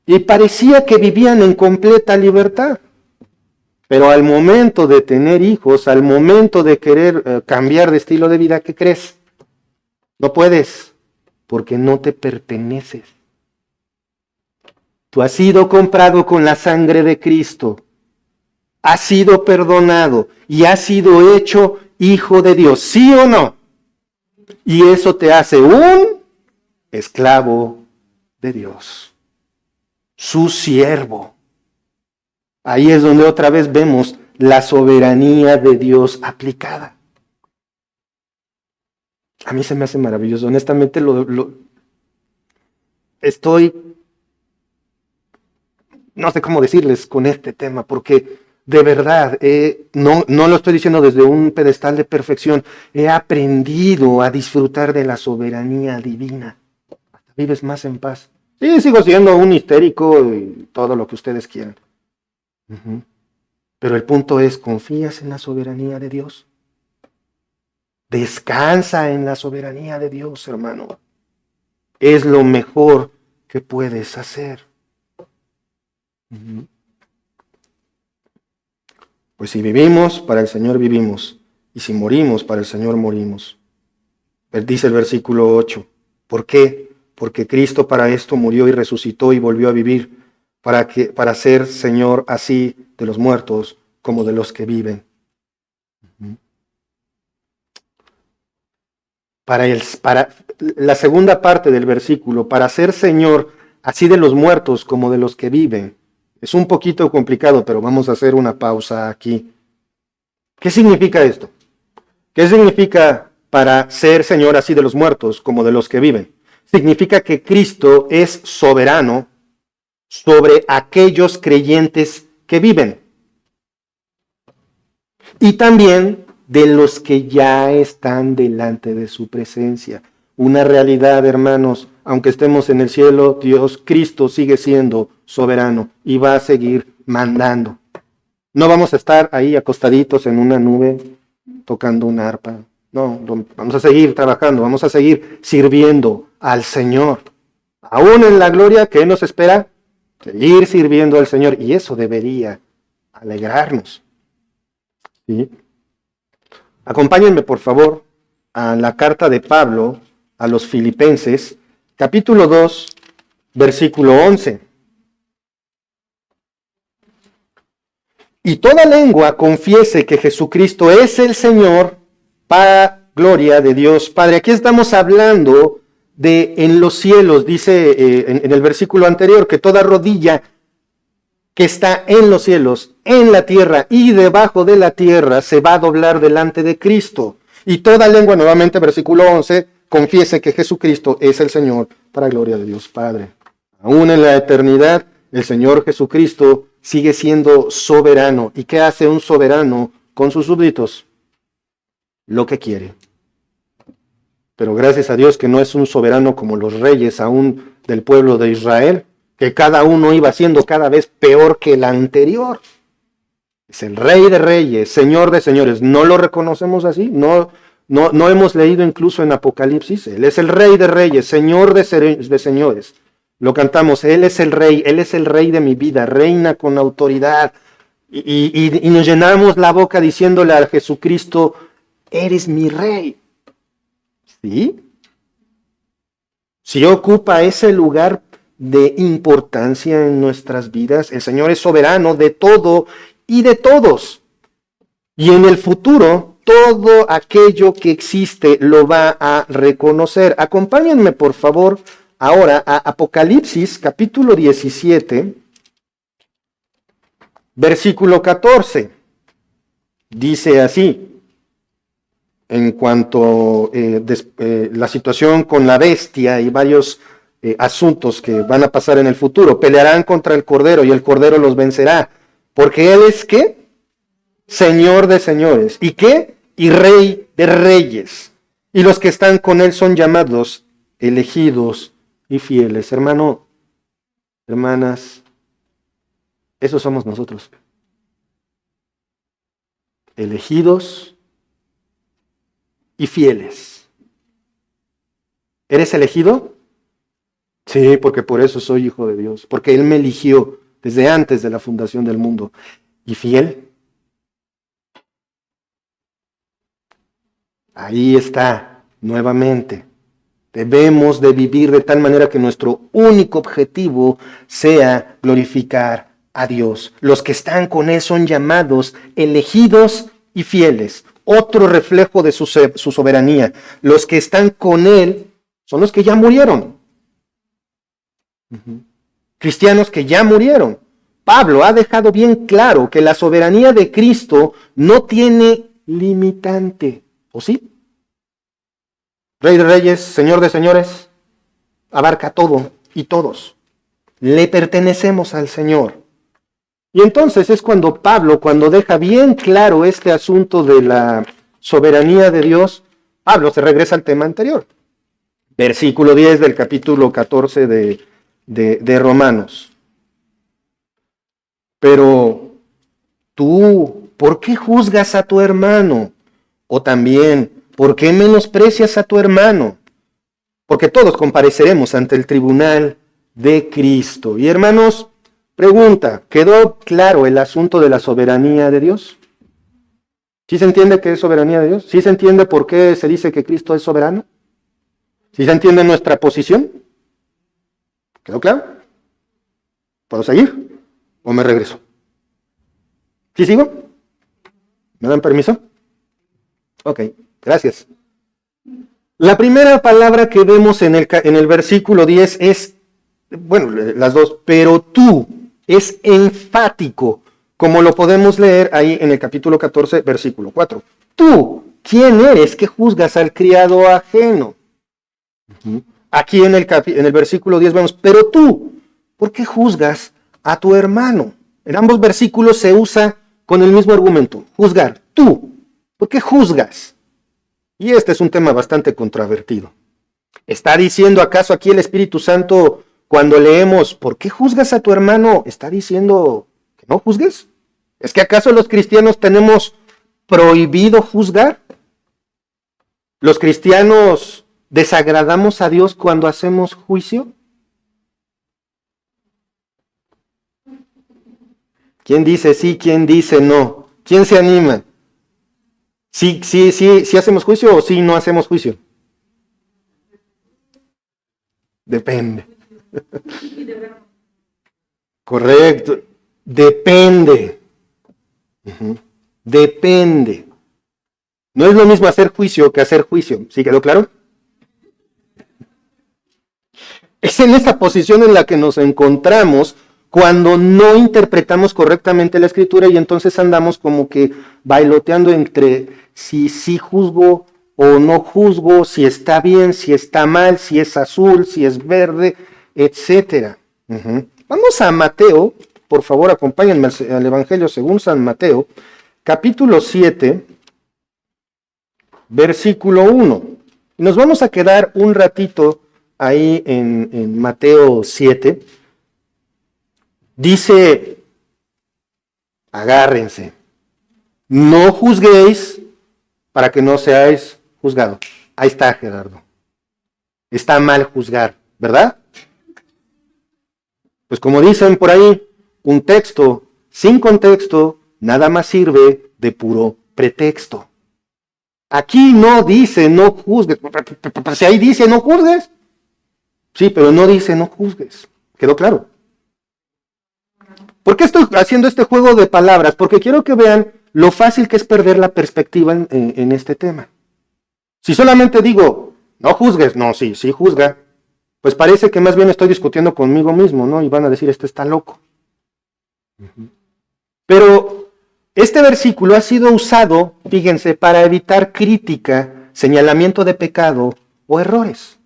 Y parecía que vivían en completa libertad. Pero al momento de tener hijos, al momento de querer cambiar de estilo de vida, ¿qué crees? No puedes, porque no te perteneces. Tú has sido comprado con la sangre de Cristo. Has sido perdonado y has sido hecho hijo de Dios. ¿Sí o no? Y eso te hace un esclavo de Dios. Su siervo. Ahí es donde otra vez vemos la soberanía de Dios aplicada. A mí se me hace maravilloso. Honestamente estoy, no sé cómo decirles con este tema, porque de verdad, no lo estoy diciendo desde un pedestal de perfección. He aprendido a disfrutar de la soberanía divina. Vives más en paz. Sí, sigo siendo un histérico y todo lo que ustedes quieran. Pero el punto es, ¿confías en la soberanía de Dios? Descansa en la soberanía de Dios, hermano. Es lo mejor que puedes hacer. Pues si vivimos, para el Señor vivimos. Y si morimos, para el Señor morimos. Dice el versículo 8. ¿Por qué? Porque Cristo para esto murió y resucitó y volvió a vivir, para ser Señor así de los muertos como de los que viven. Para la segunda parte del versículo, para ser Señor así de los muertos como de los que viven. Es un poquito complicado, pero vamos a hacer una pausa aquí. ¿Qué significa esto? ¿Qué significa para ser Señor así de los muertos como de los que viven? Significa que Cristo es soberano sobre aquellos creyentes que viven. Y también de los que ya están delante de su presencia. Una realidad, hermanos, aunque estemos en el cielo, Cristo sigue siendo soberano y va a seguir mandando. No vamos a estar ahí acostaditos en una nube tocando una arpa. No, vamos a seguir trabajando, vamos a seguir sirviendo al Señor. Aún en la gloria, ¿qué nos espera? Seguir sirviendo al Señor. Y eso debería alegrarnos. ¿Sí? Acompáñenme, por favor, a la carta de Pablo a los Filipenses, capítulo 2, versículo 11. Y toda lengua confiese que Jesucristo es el Señor, para gloria de Dios Padre. Aquí estamos hablando de en los cielos, dice en el versículo anterior, que toda rodilla que está en los cielos, en la tierra y debajo de la tierra se va a doblar delante de Cristo. Y toda lengua, nuevamente versículo 11, confiese que Jesucristo es el Señor, para gloria de Dios Padre. Aún en la eternidad, el Señor Jesucristo sigue siendo soberano. ¿Y qué hace un soberano con sus súbditos? Lo que quiere. Pero gracias a Dios que no es un soberano como los reyes aún del pueblo de Israel, que cada uno iba siendo cada vez peor que el anterior. Es el Rey de Reyes, Señor de Señores. ¿No lo reconocemos así? No hemos leído incluso en Apocalipsis. Él es el Rey de Reyes, Señor de Señores. Lo cantamos, Él es el Rey de mi vida, reina con autoridad. Y nos llenamos la boca diciéndole a Jesucristo, eres mi Rey. ¿Sí? Sí ocupa ese lugar de importancia en nuestras vidas. El Señor es soberano de todo y de todos. Y en el futuro, todo aquello que existe lo va a reconocer. Acompáñenme, por favor, ahora a Apocalipsis, capítulo 17, versículo 14. Dice así, en cuanto a la situación con la bestia y varios asuntos que van a pasar en el futuro. Pelearán contra el Cordero y el Cordero los vencerá. Porque Él es, ¿qué? Señor de señores. ¿Y qué? Y Rey de reyes. Y los que están con Él son llamados, elegidos y fieles. Hermano, hermanas, esos somos nosotros. Elegidos y fieles. ¿Eres elegido? Sí, porque por eso soy hijo de Dios. Porque Él me eligió desde antes de la fundación del mundo. ¿Y fiel? Ahí está, nuevamente. Debemos de vivir de tal manera que nuestro único objetivo sea glorificar a Dios. Los que están con Él son llamados, elegidos y fieles. Otro reflejo de su soberanía. Los que están con Él son los que ya murieron. Cristianos que ya murieron. Pablo ha dejado bien claro que la soberanía de Cristo no tiene limitante. ¿O sí? Rey de reyes, Señor de señores, abarca todo y todos. Le pertenecemos al Señor. Y entonces es cuando Pablo, cuando deja bien claro este asunto de la soberanía de Dios, Pablo se regresa al tema anterior. Versículo 10 del capítulo 14 de Romanos. Pero tú, ¿por qué juzgas a tu hermano? O también, ¿por qué menosprecias a tu hermano? Porque todos compareceremos ante el tribunal de Cristo. Y hermanos, pregunta, ¿quedó claro el asunto de la soberanía de Dios? ¿Sí se entiende qué es soberanía de Dios? ¿Sí se entiende por qué se dice que Cristo es soberano? ¿Sí se entiende nuestra posición? ¿Quedó claro? ¿Puedo seguir? ¿O me regreso? ¿Sí sigo? ¿Me dan permiso? Ok, gracias. La primera palabra que vemos en el versículo 10 es, bueno, las dos, pero tú, es enfático, como lo podemos leer ahí en el capítulo 14, versículo 4. Tú, ¿quién eres que juzgas al criado ajeno? Aquí en el versículo 10 vemos, pero tú, ¿por qué juzgas a tu hermano? En ambos versículos se usa con el mismo argumento, juzgar. Tú, ¿por qué juzgas? Y este es un tema bastante controvertido. ¿Está diciendo acaso aquí el Espíritu Santo cuando leemos, ¿por qué juzgas a tu hermano? ¿Está diciendo que no juzgues? ¿Es que acaso los cristianos tenemos prohibido juzgar? ¿Los cristianos desagradamos a Dios cuando hacemos juicio? ¿Quién dice sí? ¿Quién dice no? ¿Quién se anima? ¿Sí hacemos juicio o sí no hacemos juicio? Depende. Correcto. Depende. Depende. No es lo mismo hacer juicio que hacer juicio. ¿Sí quedó claro? Es en esa posición en la que nos encontramos cuando no interpretamos correctamente la Escritura y entonces andamos como que bailoteando entre si juzgo o no juzgo, si está bien, si está mal, si es azul, si es verde, etc. Vamos a Mateo, por favor acompáñenme al Evangelio según San Mateo, capítulo 7, versículo 1. Nos vamos a quedar un ratito ahí en Mateo 7. Dice, agárrense, no juzguéis para que no seáis juzgados. Ahí está, Gerardo. Está mal juzgar, ¿verdad? Pues como dicen por ahí, un texto sin contexto nada más sirve de puro pretexto. Aquí no dice no juzgues. Si ahí dice no juzgues. Sí, pero no dice no juzgues. ¿Quedó claro? ¿Por qué estoy haciendo este juego de palabras? Porque quiero que vean lo fácil que es perder la perspectiva en este tema. Si solamente digo, no juzgues, no, sí juzga, pues parece que más bien estoy discutiendo conmigo mismo, ¿no? Y van a decir, este está loco. Pero este versículo ha sido usado, fíjense, para evitar crítica, señalamiento de pecado o errores.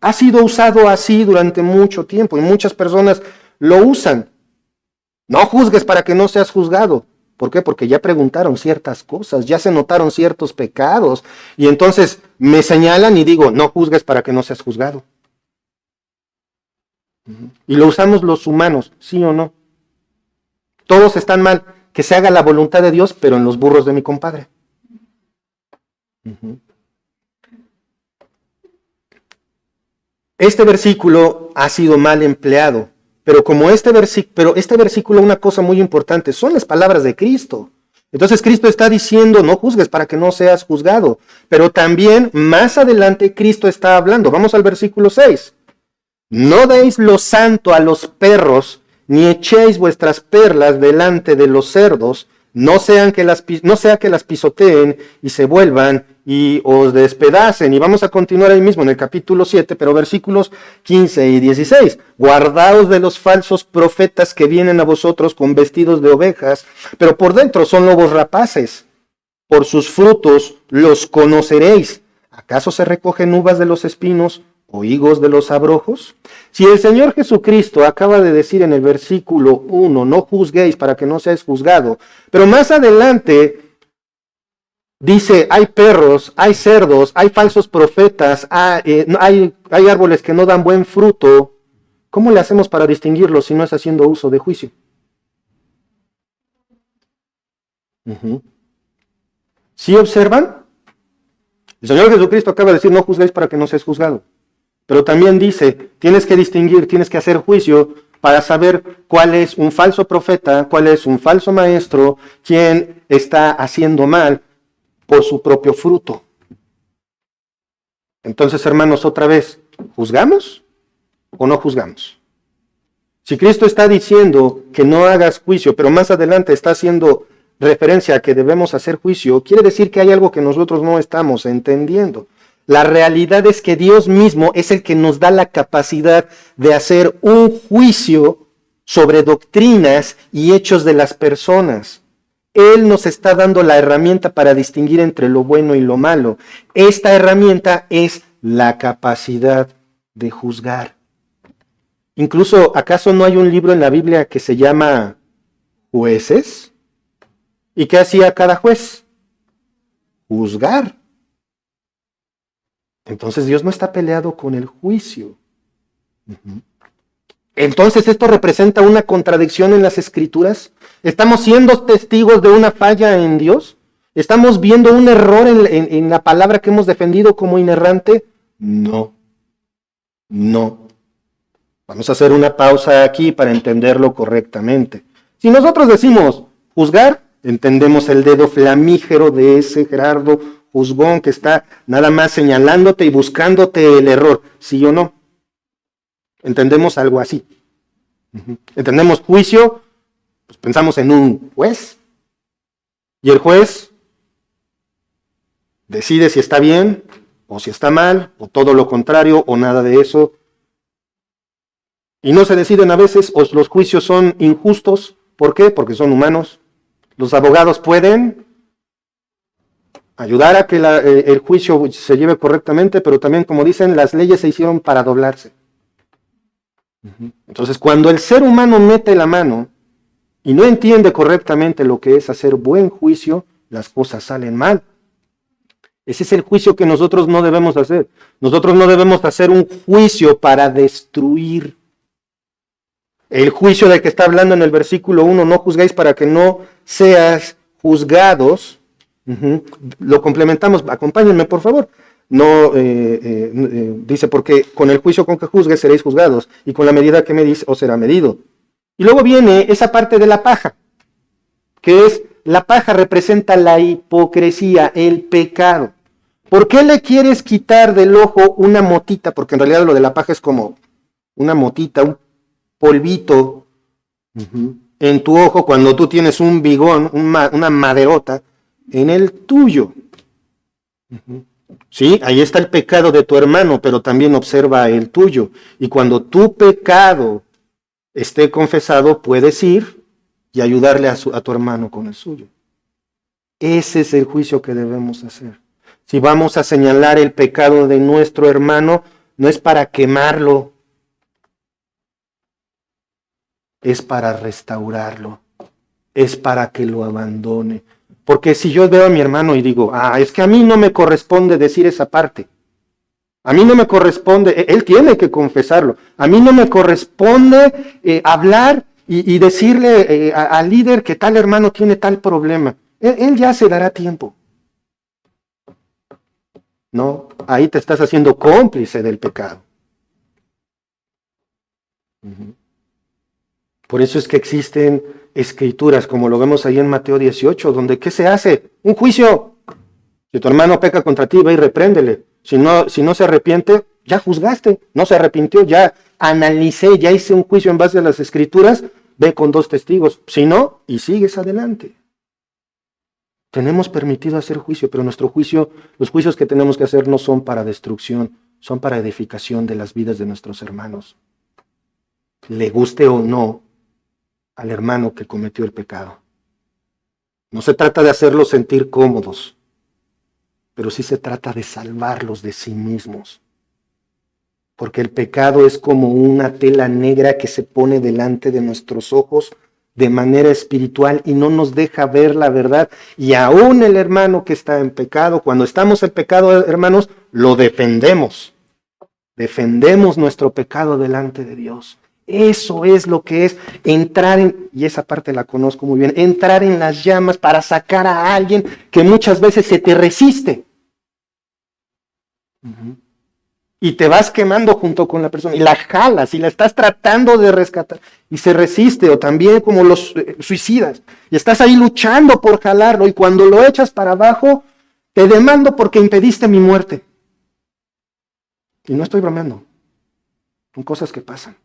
Ha sido usado así durante mucho tiempo y muchas personas lo usan. No juzgues para que no seas juzgado. ¿Por qué? Porque ya preguntaron ciertas cosas, ya se notaron ciertos pecados y entonces me señalan y digo, no juzgues para que no seas juzgado. Y lo usamos los humanos, ¿sí o no? Todos están mal, que se haga la voluntad de Dios, pero en los burros de mi compadre. Este versículo ha sido mal empleado, pero este versículo, una cosa muy importante, son las palabras de Cristo. Entonces Cristo está diciendo, no juzgues para que no seas juzgado, pero también más adelante Cristo está hablando. Vamos al versículo 6. No deis lo santo a los perros, ni echéis vuestras perlas delante de los cerdos, no sea que las pisoteen y se vuelvan y os despedacen. Y vamos a continuar ahí mismo en el capítulo 7, pero versículos 15 y 16. Guardaos de los falsos profetas que vienen a vosotros con vestidos de ovejas, pero por dentro son lobos rapaces. Por sus frutos los conoceréis. ¿Acaso se recogen uvas de los espinos o higos de los abrojos? Si el Señor Jesucristo acaba de decir en el versículo 1, no juzguéis para que no seáis juzgado, pero más adelante dice, hay perros, hay cerdos, hay falsos profetas, hay árboles que no dan buen fruto, ¿cómo le hacemos para distinguirlos si no es haciendo uso de juicio? ¿Sí observan? El Señor Jesucristo acaba de decir, no juzguéis para que no seáis juzgado. Pero también dice, tienes que distinguir, tienes que hacer juicio para saber cuál es un falso profeta, cuál es un falso maestro, quién está haciendo mal por su propio fruto. Entonces, hermanos, otra vez, ¿juzgamos o no juzgamos? Si Cristo está diciendo que no hagas juicio, pero más adelante está haciendo referencia a que debemos hacer juicio, quiere decir que hay algo que nosotros no estamos entendiendo. La realidad es que Dios mismo es el que nos da la capacidad de hacer un juicio sobre doctrinas y hechos de las personas. Él nos está dando la herramienta para distinguir entre lo bueno y lo malo. Esta herramienta es la capacidad de juzgar. Incluso, ¿acaso no hay un libro en la Biblia que se llama Jueces? ¿Y qué hacía cada juez? Juzgar. Entonces Dios no está peleado con el juicio. Entonces esto representa una contradicción en las Escrituras. ¿Estamos siendo testigos de una falla en Dios? ¿Estamos viendo un error en la palabra que hemos defendido como inerrante? No. Vamos a hacer una pausa aquí para entenderlo correctamente. Si nosotros decimos juzgar, entendemos el dedo flamígero de ese Gerardo juzgón que está nada más señalándote y buscándote el error, ¿sí o no? Entendemos algo así. Entendemos juicio, pues pensamos en un juez, y el juez decide si está bien o si está mal, o todo lo contrario, o nada de eso. Y no se deciden a veces, o los juicios son injustos. ¿Por qué? Porque son humanos. Los abogados pueden ayudar a que el juicio se lleve correctamente, pero también, como dicen, las leyes se hicieron para doblarse. Entonces, cuando el ser humano mete la mano y no entiende correctamente lo que es hacer buen juicio, las cosas salen mal. Ese es el juicio que nosotros no debemos hacer. Nosotros no debemos hacer un juicio para destruir. El juicio del que está hablando en el versículo 1, no juzguéis para que no seas juzgados. Lo complementamos, acompáñenme por favor. Dice, porque con el juicio con que juzgues seréis juzgados, y con la medida que medís os será medido. Y luego viene esa parte de la paja, que es, la paja representa la hipocresía, el pecado. ¿Por qué le quieres quitar del ojo una motita? Porque en realidad lo de la paja es como una motita, un polvito en tu ojo cuando tú tienes un bigón, una maderota en el tuyo. Sí, ahí está el pecado de tu hermano, pero también observa el tuyo. Y cuando tu pecado esté confesado, puedes ir y ayudarle a tu hermano con el suyo. Ese es el juicio que debemos hacer. Si vamos a señalar el pecado de nuestro hermano, no es para quemarlo, es para restaurarlo, es para que lo abandone. Porque si yo veo a mi hermano y digo, es que a mí no me corresponde decir esa parte, a mí no me corresponde, él tiene que confesarlo, a mí no me corresponde hablar y decirle al líder que tal hermano tiene tal problema. Él ya se dará tiempo. No, ahí te estás haciendo cómplice del pecado. Por eso es que existen escrituras, como lo vemos ahí en Mateo 18, donde ¿qué se hace? Un juicio. Si tu hermano peca contra ti, ve y repréndele. Si no se arrepiente, ya juzgaste. No se arrepintió, ya analicé, ya hice un juicio en base a las escrituras, ve con 2 testigos. Si no, y sigues adelante. Tenemos permitido hacer juicio, pero nuestro juicio, los juicios que tenemos que hacer no son para destrucción, son para edificación de las vidas de nuestros hermanos. Le guste o no al hermano que cometió el pecado. No se trata de hacerlos sentir cómodos, pero sí se trata de salvarlos de sí mismos. Porque el pecado es como una tela negra que se pone delante de nuestros ojos de manera espiritual y no nos deja ver la verdad. Y aún el hermano que está en pecado, cuando estamos en pecado, hermanos, lo defendemos. Defendemos nuestro pecado delante de Dios. Eso es lo que es entrar en, y esa parte la conozco muy bien, entrar en las llamas para sacar a alguien que muchas veces se te resiste. Y te vas quemando junto con la persona y la jalas y la estás tratando de rescatar y se resiste, o también como los suicidas, y estás ahí luchando por jalarlo y cuando lo echas para abajo, te demando porque impediste mi muerte. Y no estoy bromeando, son cosas que pasan.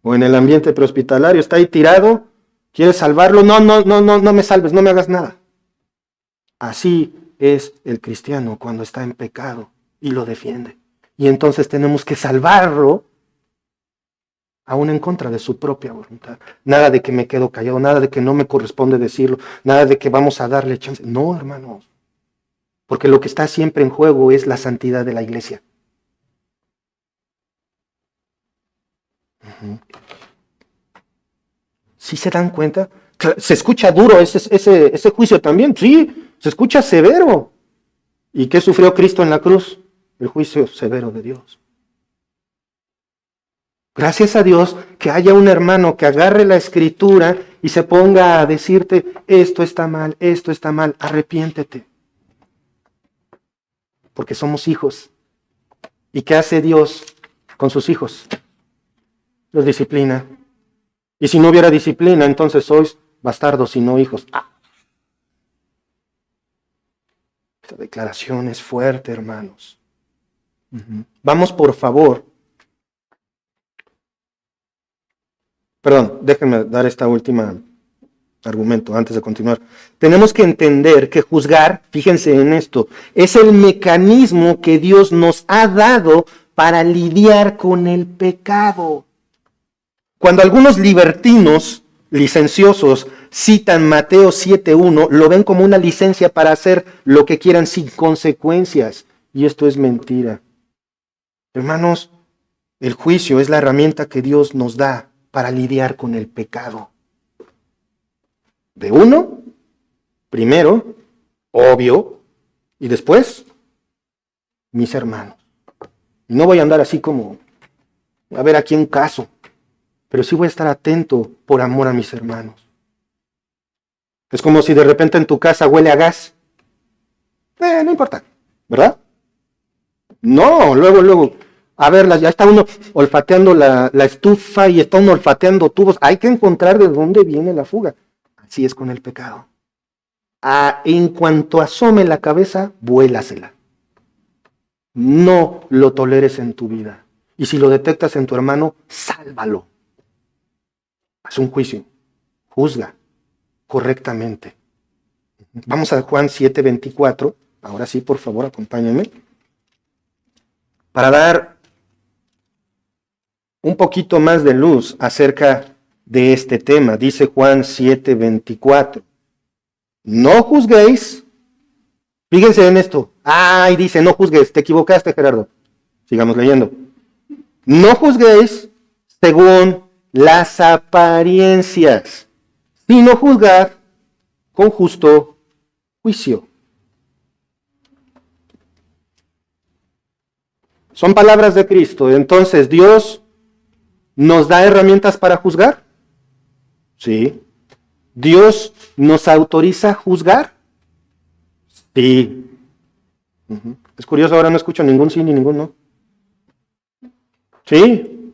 O en el ambiente prehospitalario, está ahí tirado, quieres salvarlo, no me salves, no me hagas nada. Así es el cristiano cuando está en pecado y lo defiende. Y entonces tenemos que salvarlo aún en contra de su propia voluntad. Nada de que me quedo callado, nada de que no me corresponde decirlo, nada de que vamos a darle chance. No, hermanos, porque lo que está siempre en juego es la santidad de la iglesia. ¿Sí se dan cuenta? Se escucha duro ese juicio también, sí, se escucha severo. ¿Y qué sufrió Cristo en la cruz? El juicio severo de Dios. Gracias a Dios que haya un hermano que agarre la escritura y se ponga a decirte, esto está mal, arrepiéntete. Porque somos hijos. ¿Y qué hace Dios con sus hijos? Los disciplina. Y si no hubiera disciplina, entonces sois bastardos y no hijos. Esta declaración es fuerte, hermanos. Vamos, por favor. Perdón, déjenme dar esta última argumento antes de continuar. Tenemos que entender que juzgar, fíjense en esto, es el mecanismo que Dios nos ha dado para lidiar con el pecado. Cuando algunos libertinos, licenciosos, citan Mateo 7:1, lo ven como una licencia para hacer lo que quieran sin consecuencias. Y esto es mentira. Hermanos, el juicio es la herramienta que Dios nos da para lidiar con el pecado. De uno, primero, obvio, y después, mis hermanos. Y no voy a andar así como, a ver aquí un caso, pero sí voy a estar atento por amor a mis hermanos. Es como si de repente en tu casa huele a gas. No importa, ¿verdad? No, luego, a ver, ya está uno olfateando la estufa y está uno olfateando tubos. Hay que encontrar de dónde viene la fuga. Así es con el pecado. En cuanto asome la cabeza, vuélasela. No lo toleres en tu vida. Y si lo detectas en tu hermano, sálvalo. Haz un juicio. Juzga correctamente. Vamos a Juan 7:24. Ahora sí, por favor, acompáñenme. Para dar un poquito más de luz acerca de este tema. Dice Juan 7:24. No juzguéis. Fíjense en esto. Dice, no juzgues. Te equivocaste, Gerardo. Sigamos leyendo. No juzguéis según las apariencias, sino juzgad con justo juicio. Son palabras de Cristo. Entonces, ¿Dios nos da herramientas para juzgar? Sí. ¿Dios nos autoriza a juzgar? Sí. Es curioso, ahora no escucho ningún sí ni ningún no. Sí.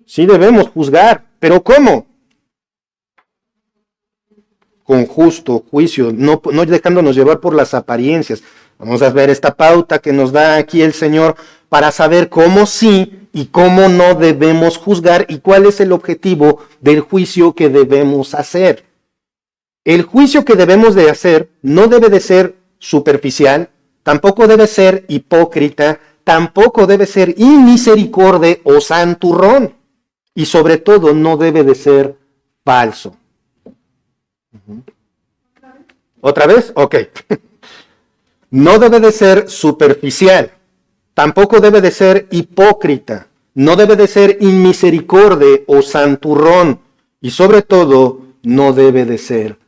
Sí debemos juzgar. ¿Pero cómo? Con justo juicio, no dejándonos llevar por las apariencias. Vamos a ver esta pauta que nos da aquí el Señor para saber cómo sí y cómo no debemos juzgar y cuál es el objetivo del juicio que debemos hacer. El juicio que debemos de hacer no debe de ser superficial, tampoco debe ser hipócrita, tampoco debe ser inmisericorde o santurrón y sobre todo no debe de ser falso. ¿Otra vez? Ok. No debe de ser superficial, tampoco debe de ser hipócrita, no debe de ser inmisericorde o santurrón y sobre todo no debe de ser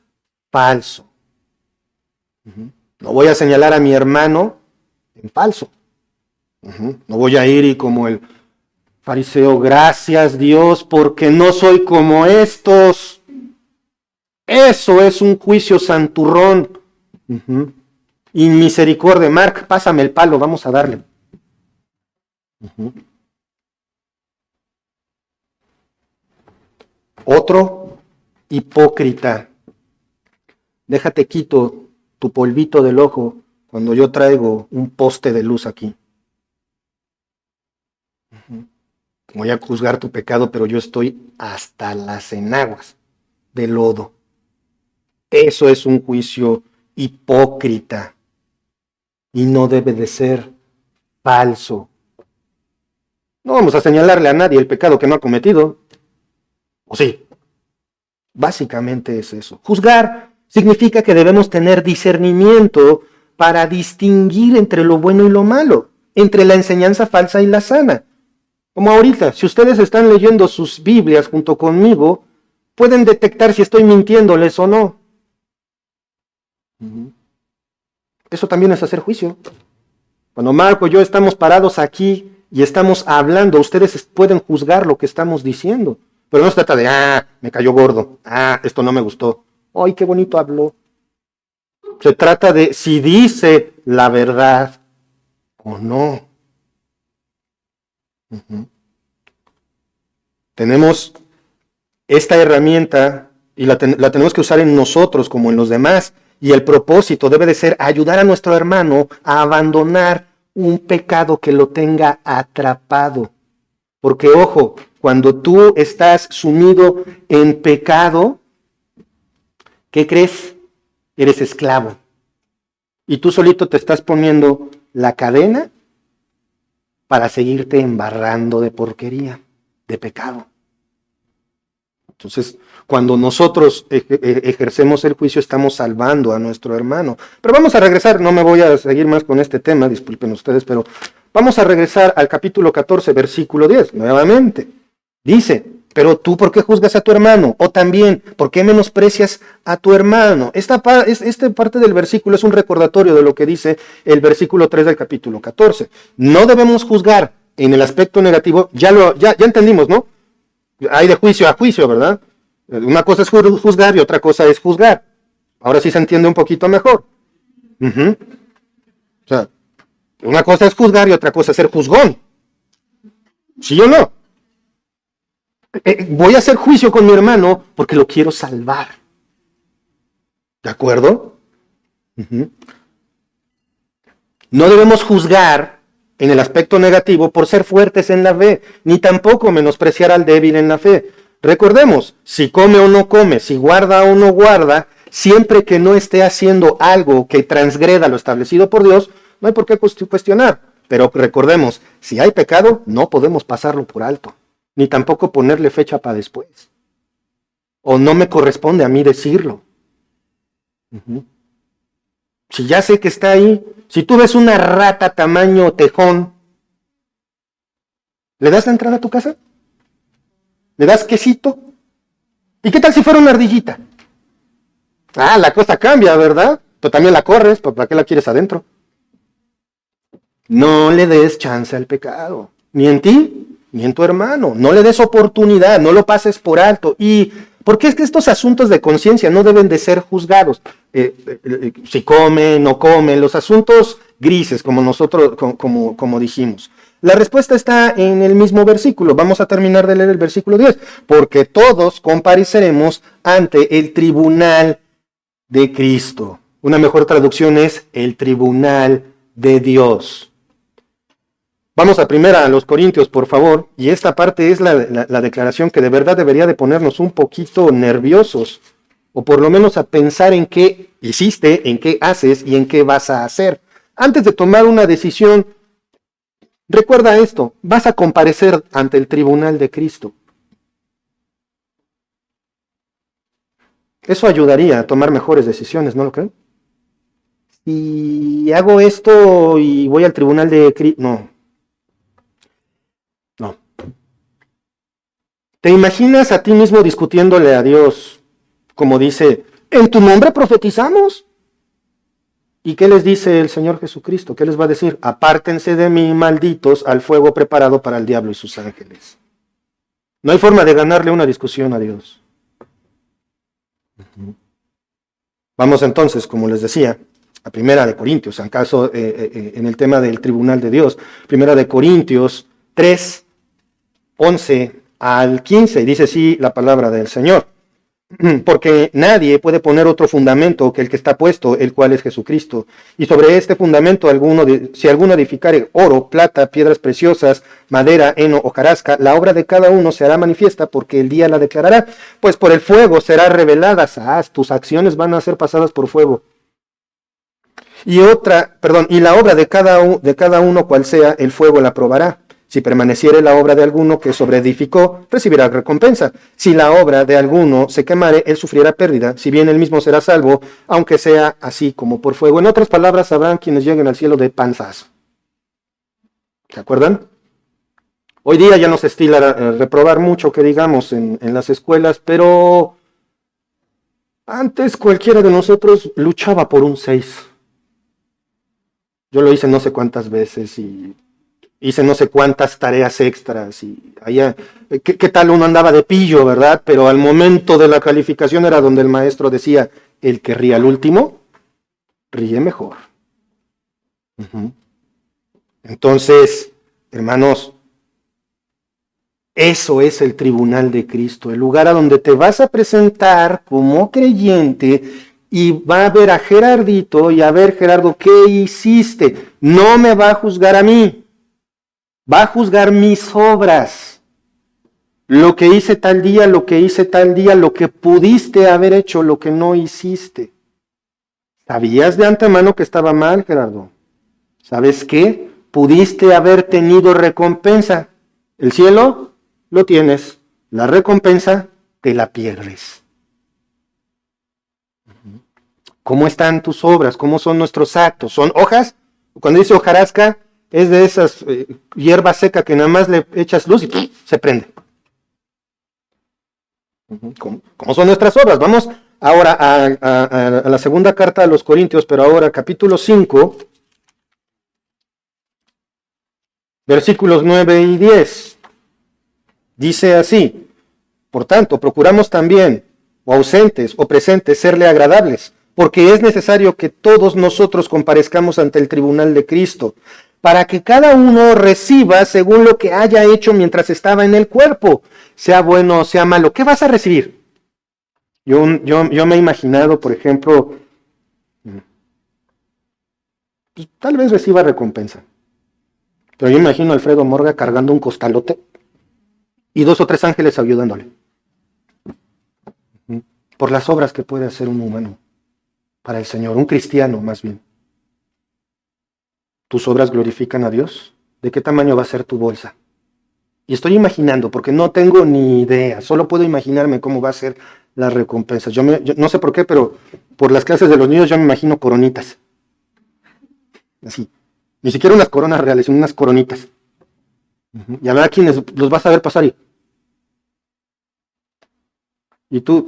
falso. No voy a señalar a mi hermano en falso. No voy a ir y como el fariseo, gracias Dios porque no soy como estos. Eso es un juicio santurrón. Inmisericordia. Mark, pásame el palo, vamos a darle. Otro, hipócrita. Déjate quito tu polvito del ojo cuando yo traigo un poste de luz aquí. Voy a juzgar tu pecado, pero yo estoy hasta las enaguas de lodo. Eso es un juicio hipócrita y no debe de ser falso. No vamos a señalarle a nadie el pecado que no ha cometido. ¿O sí? Básicamente es eso. Juzgar significa que debemos tener discernimiento para distinguir entre lo bueno y lo malo, entre la enseñanza falsa y la sana. Como ahorita, si ustedes están leyendo sus Biblias junto conmigo, pueden detectar si estoy mintiéndoles o no. Eso también es hacer juicio. Cuando Marco y yo estamos parados aquí y estamos hablando, ustedes pueden juzgar lo que estamos diciendo. Pero no se trata de, me cayó gordo, esto no me gustó, ay, qué bonito habló. Se trata de si dice la verdad o no. Tenemos esta herramienta y la tenemos que usar en nosotros como en los demás. Y el propósito debe de ser ayudar a nuestro hermano a abandonar un pecado que lo tenga atrapado. Porque, ojo, cuando tú estás sumido en pecado, ¿qué crees? Eres esclavo. Y tú solito te estás poniendo la cadena para seguirte embarrando de porquería, de pecado. Entonces, cuando nosotros ejercemos el juicio, estamos salvando a nuestro hermano. Pero vamos a regresar, no me voy a seguir más con este tema, disculpen ustedes, pero vamos a regresar al capítulo 14, versículo 10, nuevamente. Dice, pero tú, ¿por qué juzgas a tu hermano? O también, ¿por qué menosprecias a tu hermano? Esta parte del versículo es un recordatorio de lo que dice el versículo 3 del capítulo 14. No debemos juzgar en el aspecto negativo, ya entendimos, ¿no? Hay de juicio a juicio, ¿verdad? Una cosa es juzgar y otra cosa es juzgar. Ahora sí se entiende un poquito mejor. O sea, una cosa es juzgar y otra cosa es ser juzgón. ¿Sí o no? Voy a hacer juicio con mi hermano porque lo quiero salvar. ¿De acuerdo? No debemos juzgar en el aspecto negativo por ser fuertes en la fe, ni tampoco menospreciar al débil en la fe. Recordemos, si come o no come, si guarda o no guarda, siempre que no esté haciendo algo que transgreda lo establecido por Dios, no hay por qué cuestionar. Pero recordemos, si hay pecado, no podemos pasarlo por alto, ni tampoco ponerle fecha para después. O no me corresponde a mí decirlo. Si ya sé que está ahí, si tú ves una rata tamaño tejón ¿Le das la entrada a tu casa? ¿Le das quesito? ¿Y qué tal si fuera una ardillita? Ah, la cosa cambia, ¿verdad? Pero también la corres, ¿para qué la quieres adentro? No le des chance al pecado, ni en ti, ni en tu hermano. No le des oportunidad, no lo pases por alto. ¿Y por qué es que estos asuntos de conciencia no deben de ser juzgados? Si come, no come, los asuntos grises, como nosotros, como dijimos. La respuesta está en el mismo versículo. Vamos a terminar de leer el versículo 10. Porque todos compareceremos ante el tribunal de Cristo. Una mejor traducción es el tribunal de Dios. Vamos a primera a los Corintios, por favor, y esta parte es la declaración que de verdad debería de ponernos un poquito nerviosos, o por lo menos a pensar en qué hiciste, en qué haces y en qué vas a hacer. Antes de tomar una decisión, recuerda esto, vas a comparecer ante el tribunal de Cristo. Eso ayudaría a tomar mejores decisiones, ¿no lo creen? Si hago esto y voy al tribunal de Cristo, no. ¿Te imaginas a ti mismo discutiéndole a Dios, como dice, en tu nombre profetizamos? ¿Y qué les dice el Señor Jesucristo? ¿Qué les va a decir? Apártense de mí, malditos, al fuego preparado para el diablo y sus ángeles. No hay forma de ganarle una discusión a Dios. Vamos entonces, como les decía, a Primera de Corintios, en el tema del tribunal de Dios. Primera de Corintios 3, 11 al 15, dice así la palabra del Señor. Porque nadie puede poner otro fundamento que el que está puesto, el cual es Jesucristo. Y sobre este fundamento, si alguno edificare oro, plata, piedras preciosas, madera, heno o hojarasca, la obra de cada uno se hará manifiesta, porque el día la declarará. Pues por el fuego será revelada. Tus acciones van a ser pasadas por fuego. Y la obra de cada uno, cual sea, el fuego la probará. Si permaneciere la obra de alguno que sobreedificó, recibirá recompensa. Si la obra de alguno se quemare, él sufrirá pérdida, si bien él mismo será salvo, aunque sea así como por fuego. En otras palabras, habrán quienes lleguen al cielo de panzazo. ¿Se acuerdan? Hoy día ya no se estila reprobar mucho, que digamos, en las escuelas, pero antes cualquiera de nosotros luchaba por un 6. Yo lo hice no sé cuántas veces y hice no sé cuántas tareas extras y allá, ¿qué tal uno andaba de pillo, verdad? Pero al momento de la calificación era donde el maestro decía, el que ríe al último, ríe mejor. Entonces, hermanos, eso es el tribunal de Cristo, el lugar a donde te vas a presentar como creyente y va a ver a Gerardito y a ver, Gerardo, ¿qué hiciste? No me va a juzgar a mí. Va a juzgar mis obras, lo que hice tal día, lo que hice tal día, lo que pudiste haber hecho, lo que no hiciste. ¿Sabías de antemano que estaba mal, Gerardo? ¿Sabes qué? Pudiste haber tenido recompensa. El cielo lo tienes, la recompensa te la pierdes. ¿Cómo están tus obras? ¿Cómo son nuestros actos? ¿Son hojas? Cuando dice hojarasca, es de esas hierba seca que nada más le echas luz y se prende. ¿Cómo son nuestras obras? Vamos ahora a la segunda carta a los Corintios, pero ahora capítulo 5, versículos 9 y 10. Dice así, por tanto, procuramos también, o ausentes o presentes, serle agradables, porque es necesario que todos nosotros comparezcamos ante el tribunal de Cristo, para que cada uno reciba según lo que haya hecho mientras estaba en el cuerpo, sea bueno o sea malo. ¿Qué vas a recibir? Yo me he imaginado, por ejemplo, pues, tal vez reciba recompensa, pero yo imagino a Alfredo Morga cargando un costalote y 2 o 3 ángeles ayudándole, por las obras que puede hacer un humano para el Señor, un cristiano más bien. ¿Tus obras glorifican a Dios? ¿De qué tamaño va a ser tu bolsa? Y estoy imaginando, porque no tengo ni idea, solo puedo imaginarme cómo va a ser la recompensa. Yo no sé por qué, pero por las clases de los niños yo me imagino coronitas. Así. Ni siquiera unas coronas reales, sino unas coronitas. Y habrá quienes los vas a ver pasar y tú,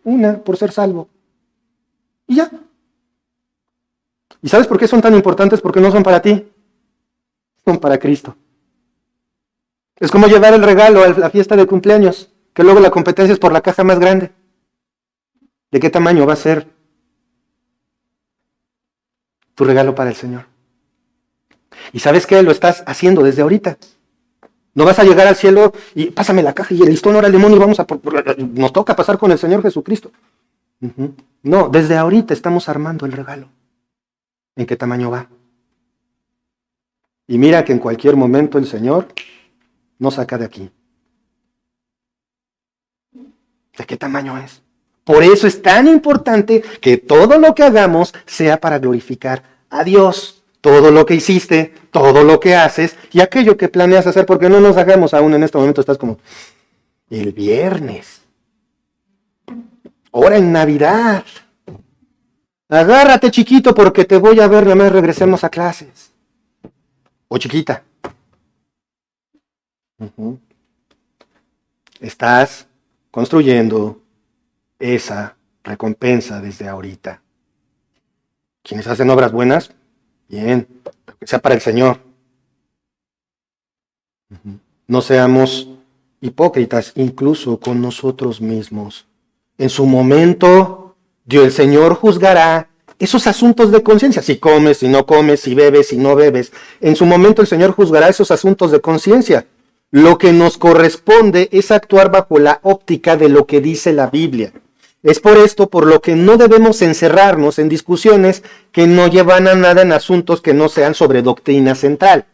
una por ser salvo. Y ya. ¿Y sabes por qué son tan importantes? Porque no son para ti, son para Cristo. Es como llevar el regalo a la fiesta de cumpleaños, que luego la competencia es por la caja más grande. ¿De qué tamaño va a ser tu regalo para el Señor? ¿Y sabes qué? Lo estás haciendo desde ahorita. No vas a llegar al cielo y pásame la caja y el listón, ahora el demonio y vamos a... Nos toca pasar con el Señor Jesucristo. No, desde ahorita estamos armando el regalo. ¿En qué tamaño va? Y mira que en cualquier momento el Señor nos saca de aquí. ¿De qué tamaño es? Por eso es tan importante que todo lo que hagamos sea para glorificar a Dios. Todo lo que hiciste, todo lo que haces y aquello que planeas hacer, porque no nos hagamos aún en este momento, estás como el viernes, ahora en Navidad. Agárrate, chiquito, porque te voy a ver, nada más regresemos a clases. O chiquita. Estás construyendo esa recompensa desde ahorita. Quienes hacen obras buenas, bien, que sea para el Señor. No seamos hipócritas, incluso con nosotros mismos. En su momento, el Señor juzgará esos asuntos de conciencia. Si comes, si no comes, si bebes, si no bebes. En su momento el Señor juzgará esos asuntos de conciencia. Lo que nos corresponde es actuar bajo la óptica de lo que dice la Biblia. Es por esto por lo que no debemos encerrarnos en discusiones que no llevan a nada en asuntos que no sean sobre doctrina central.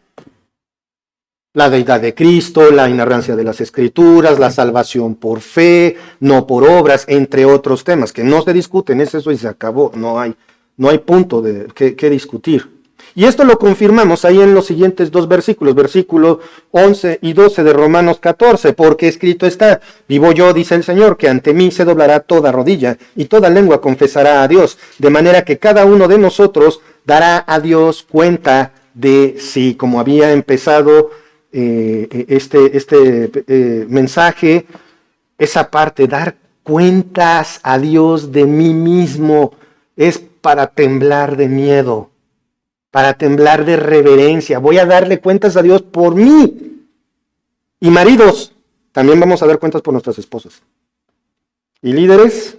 La deidad de Cristo, la inerrancia de las Escrituras, la salvación por fe, no por obras, entre otros temas que no se discuten, es eso y se acabó, no hay punto de que discutir. Y esto lo confirmamos ahí en los siguientes dos versículos, versículos 11 y 12 de Romanos 14, porque escrito está, vivo yo, dice el Señor, que ante mí se doblará toda rodilla y toda lengua confesará a Dios, de manera que cada uno de nosotros dará a Dios cuenta de sí, como había empezado este mensaje, esa parte, dar cuentas a Dios de mí mismo, es para temblar de miedo, para temblar de reverencia. Voy a darle cuentas a Dios por mí. Y maridos, también vamos a dar cuentas por nuestras esposas. Y líderes,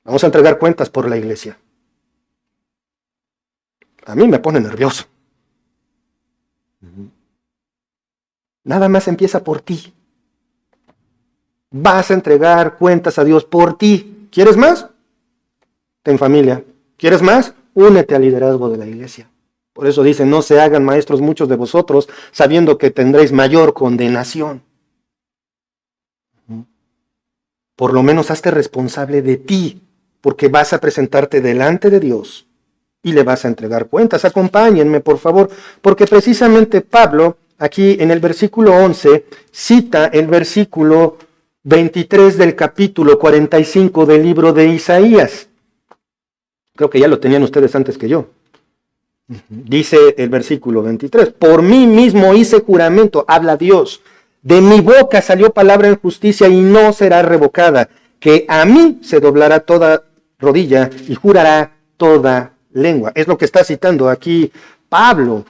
vamos a entregar cuentas por la iglesia. A mí me pone nervioso. Nada más empieza por ti. Vas a entregar cuentas a Dios por ti. ¿Quieres más? Ten familia. ¿Quieres más? Únete al liderazgo de la iglesia. Por eso dice, no se hagan maestros muchos de vosotros, sabiendo que tendréis mayor condenación. Por lo menos hazte responsable de ti, porque vas a presentarte delante de Dios y le vas a entregar cuentas. Acompáñenme, por favor, porque precisamente Pablo, aquí en el versículo 11, cita el versículo 23 del capítulo 45 del libro de Isaías. Creo que ya lo tenían ustedes antes que yo. Dice el versículo 23, por mí mismo hice juramento, habla Dios, de mi boca salió palabra en justicia y no será revocada, que a mí se doblará toda rodilla y jurará toda lengua. Es lo que está citando aquí Pablo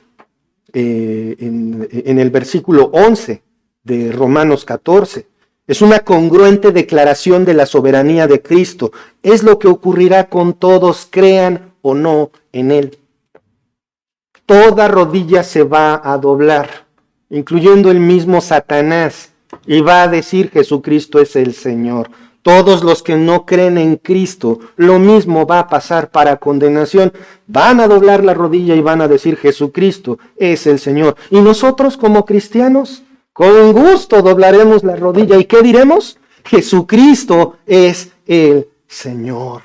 en el versículo 11 de Romanos 14. Es una congruente declaración de la soberanía de Cristo. Es lo que ocurrirá con todos, crean o no en Él. Toda rodilla se va a doblar, incluyendo el mismo Satanás, y va a decir Jesucristo es el Señor. Todos los que no creen en Cristo, lo mismo va a pasar para condenación. Van a doblar la rodilla y van a decir Jesucristo es el Señor. Y nosotros como cristianos, con gusto doblaremos la rodilla. ¿Y qué diremos? Jesucristo es el Señor.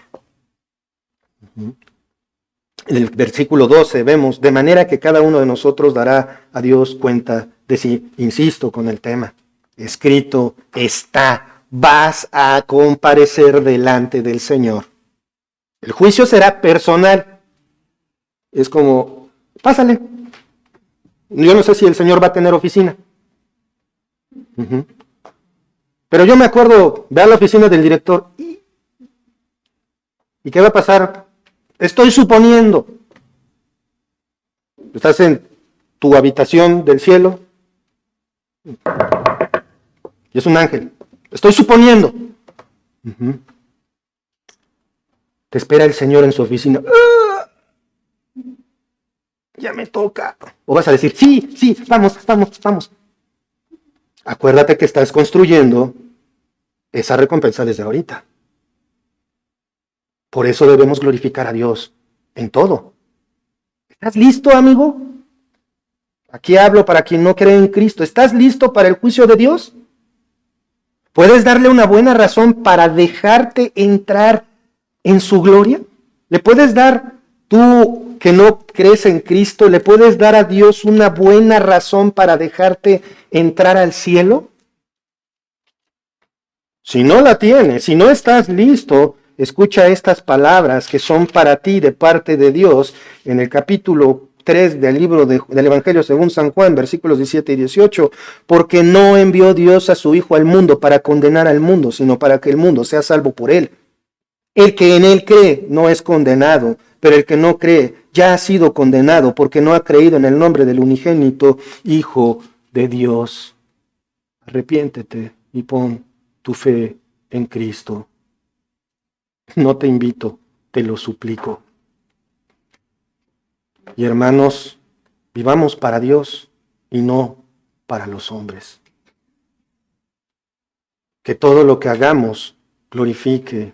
En el versículo 12 vemos, de manera que cada uno de nosotros dará a Dios cuenta de sí. Insisto con el tema, escrito está, vas a comparecer delante del Señor. El juicio será personal. Es como, pásale. Yo no sé si el Señor va a tener oficina. Ujú. Pero yo me acuerdo, ve a la oficina del director. ¿Y qué va a pasar? Estoy suponiendo. Estás en tu habitación del cielo y es un ángel. Estoy suponiendo. Uh-huh. Te espera el Señor en su oficina. ¡Ah! Ya me toca. O vas a decir, sí, vamos. Acuérdate que estás construyendo esa recompensa desde ahorita. Por eso debemos glorificar a Dios en todo. ¿Estás listo, amigo? Aquí hablo para quien no cree en Cristo. ¿Estás listo para el juicio de Dios? ¿Puedes darle una buena razón para dejarte entrar en su gloria? ¿Le puedes dar, tú que no crees en Cristo, le puedes dar a Dios una buena razón para dejarte entrar al cielo? Si no la tienes, si no estás listo, escucha estas palabras que son para ti de parte de Dios en el capítulo 3 del libro del Evangelio según San Juan, versículos 17 y 18, porque no envió Dios a su Hijo al mundo para condenar al mundo, sino para que el mundo sea salvo por él. El que en él cree no es condenado, pero el que no cree ya ha sido condenado porque no ha creído en el nombre del unigénito Hijo de Dios. Arrepiéntete y pon tu fe en Cristo. No te invito, te lo suplico. Y hermanos, vivamos para Dios y no para los hombres. Que todo lo que hagamos glorifique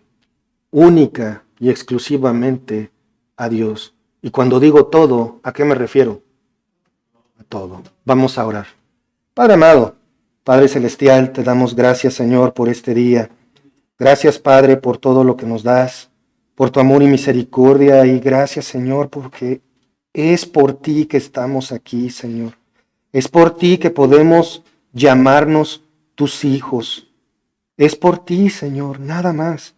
única y exclusivamente a Dios. Y cuando digo todo, ¿a qué me refiero? A todo. Vamos a orar. Padre amado, Padre celestial, te damos gracias, Señor, por este día. Gracias, Padre, por todo lo que nos das, por tu amor y misericordia. Y gracias, Señor, porque es por ti que estamos aquí, Señor. Es por ti que podemos llamarnos tus hijos. Es por ti, Señor, nada más.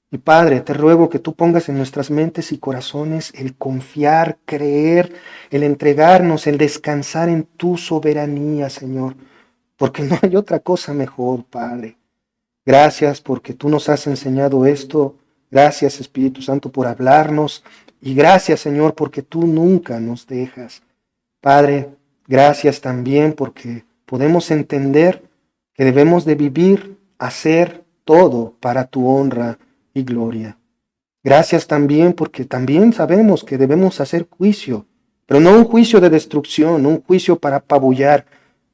Y Padre, te ruego que tú pongas en nuestras mentes y corazones el confiar, creer, el entregarnos, el descansar en tu soberanía, Señor. Porque no hay otra cosa mejor, Padre. Gracias porque tú nos has enseñado esto. Gracias, Espíritu Santo, por hablarnos. Y gracias, Señor, porque tú nunca nos dejas. Padre, gracias también porque podemos entender que debemos de vivir, hacer todo para tu honra y gloria. Gracias también porque también sabemos que debemos hacer juicio, pero no un juicio de destrucción, no un juicio para apabullar,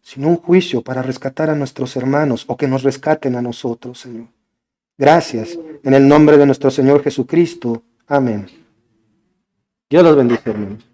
sino un juicio para rescatar a nuestros hermanos o que nos rescaten a nosotros, Señor. Gracias, en el nombre de nuestro Señor Jesucristo. Amén. Dios los bendice, hermanos.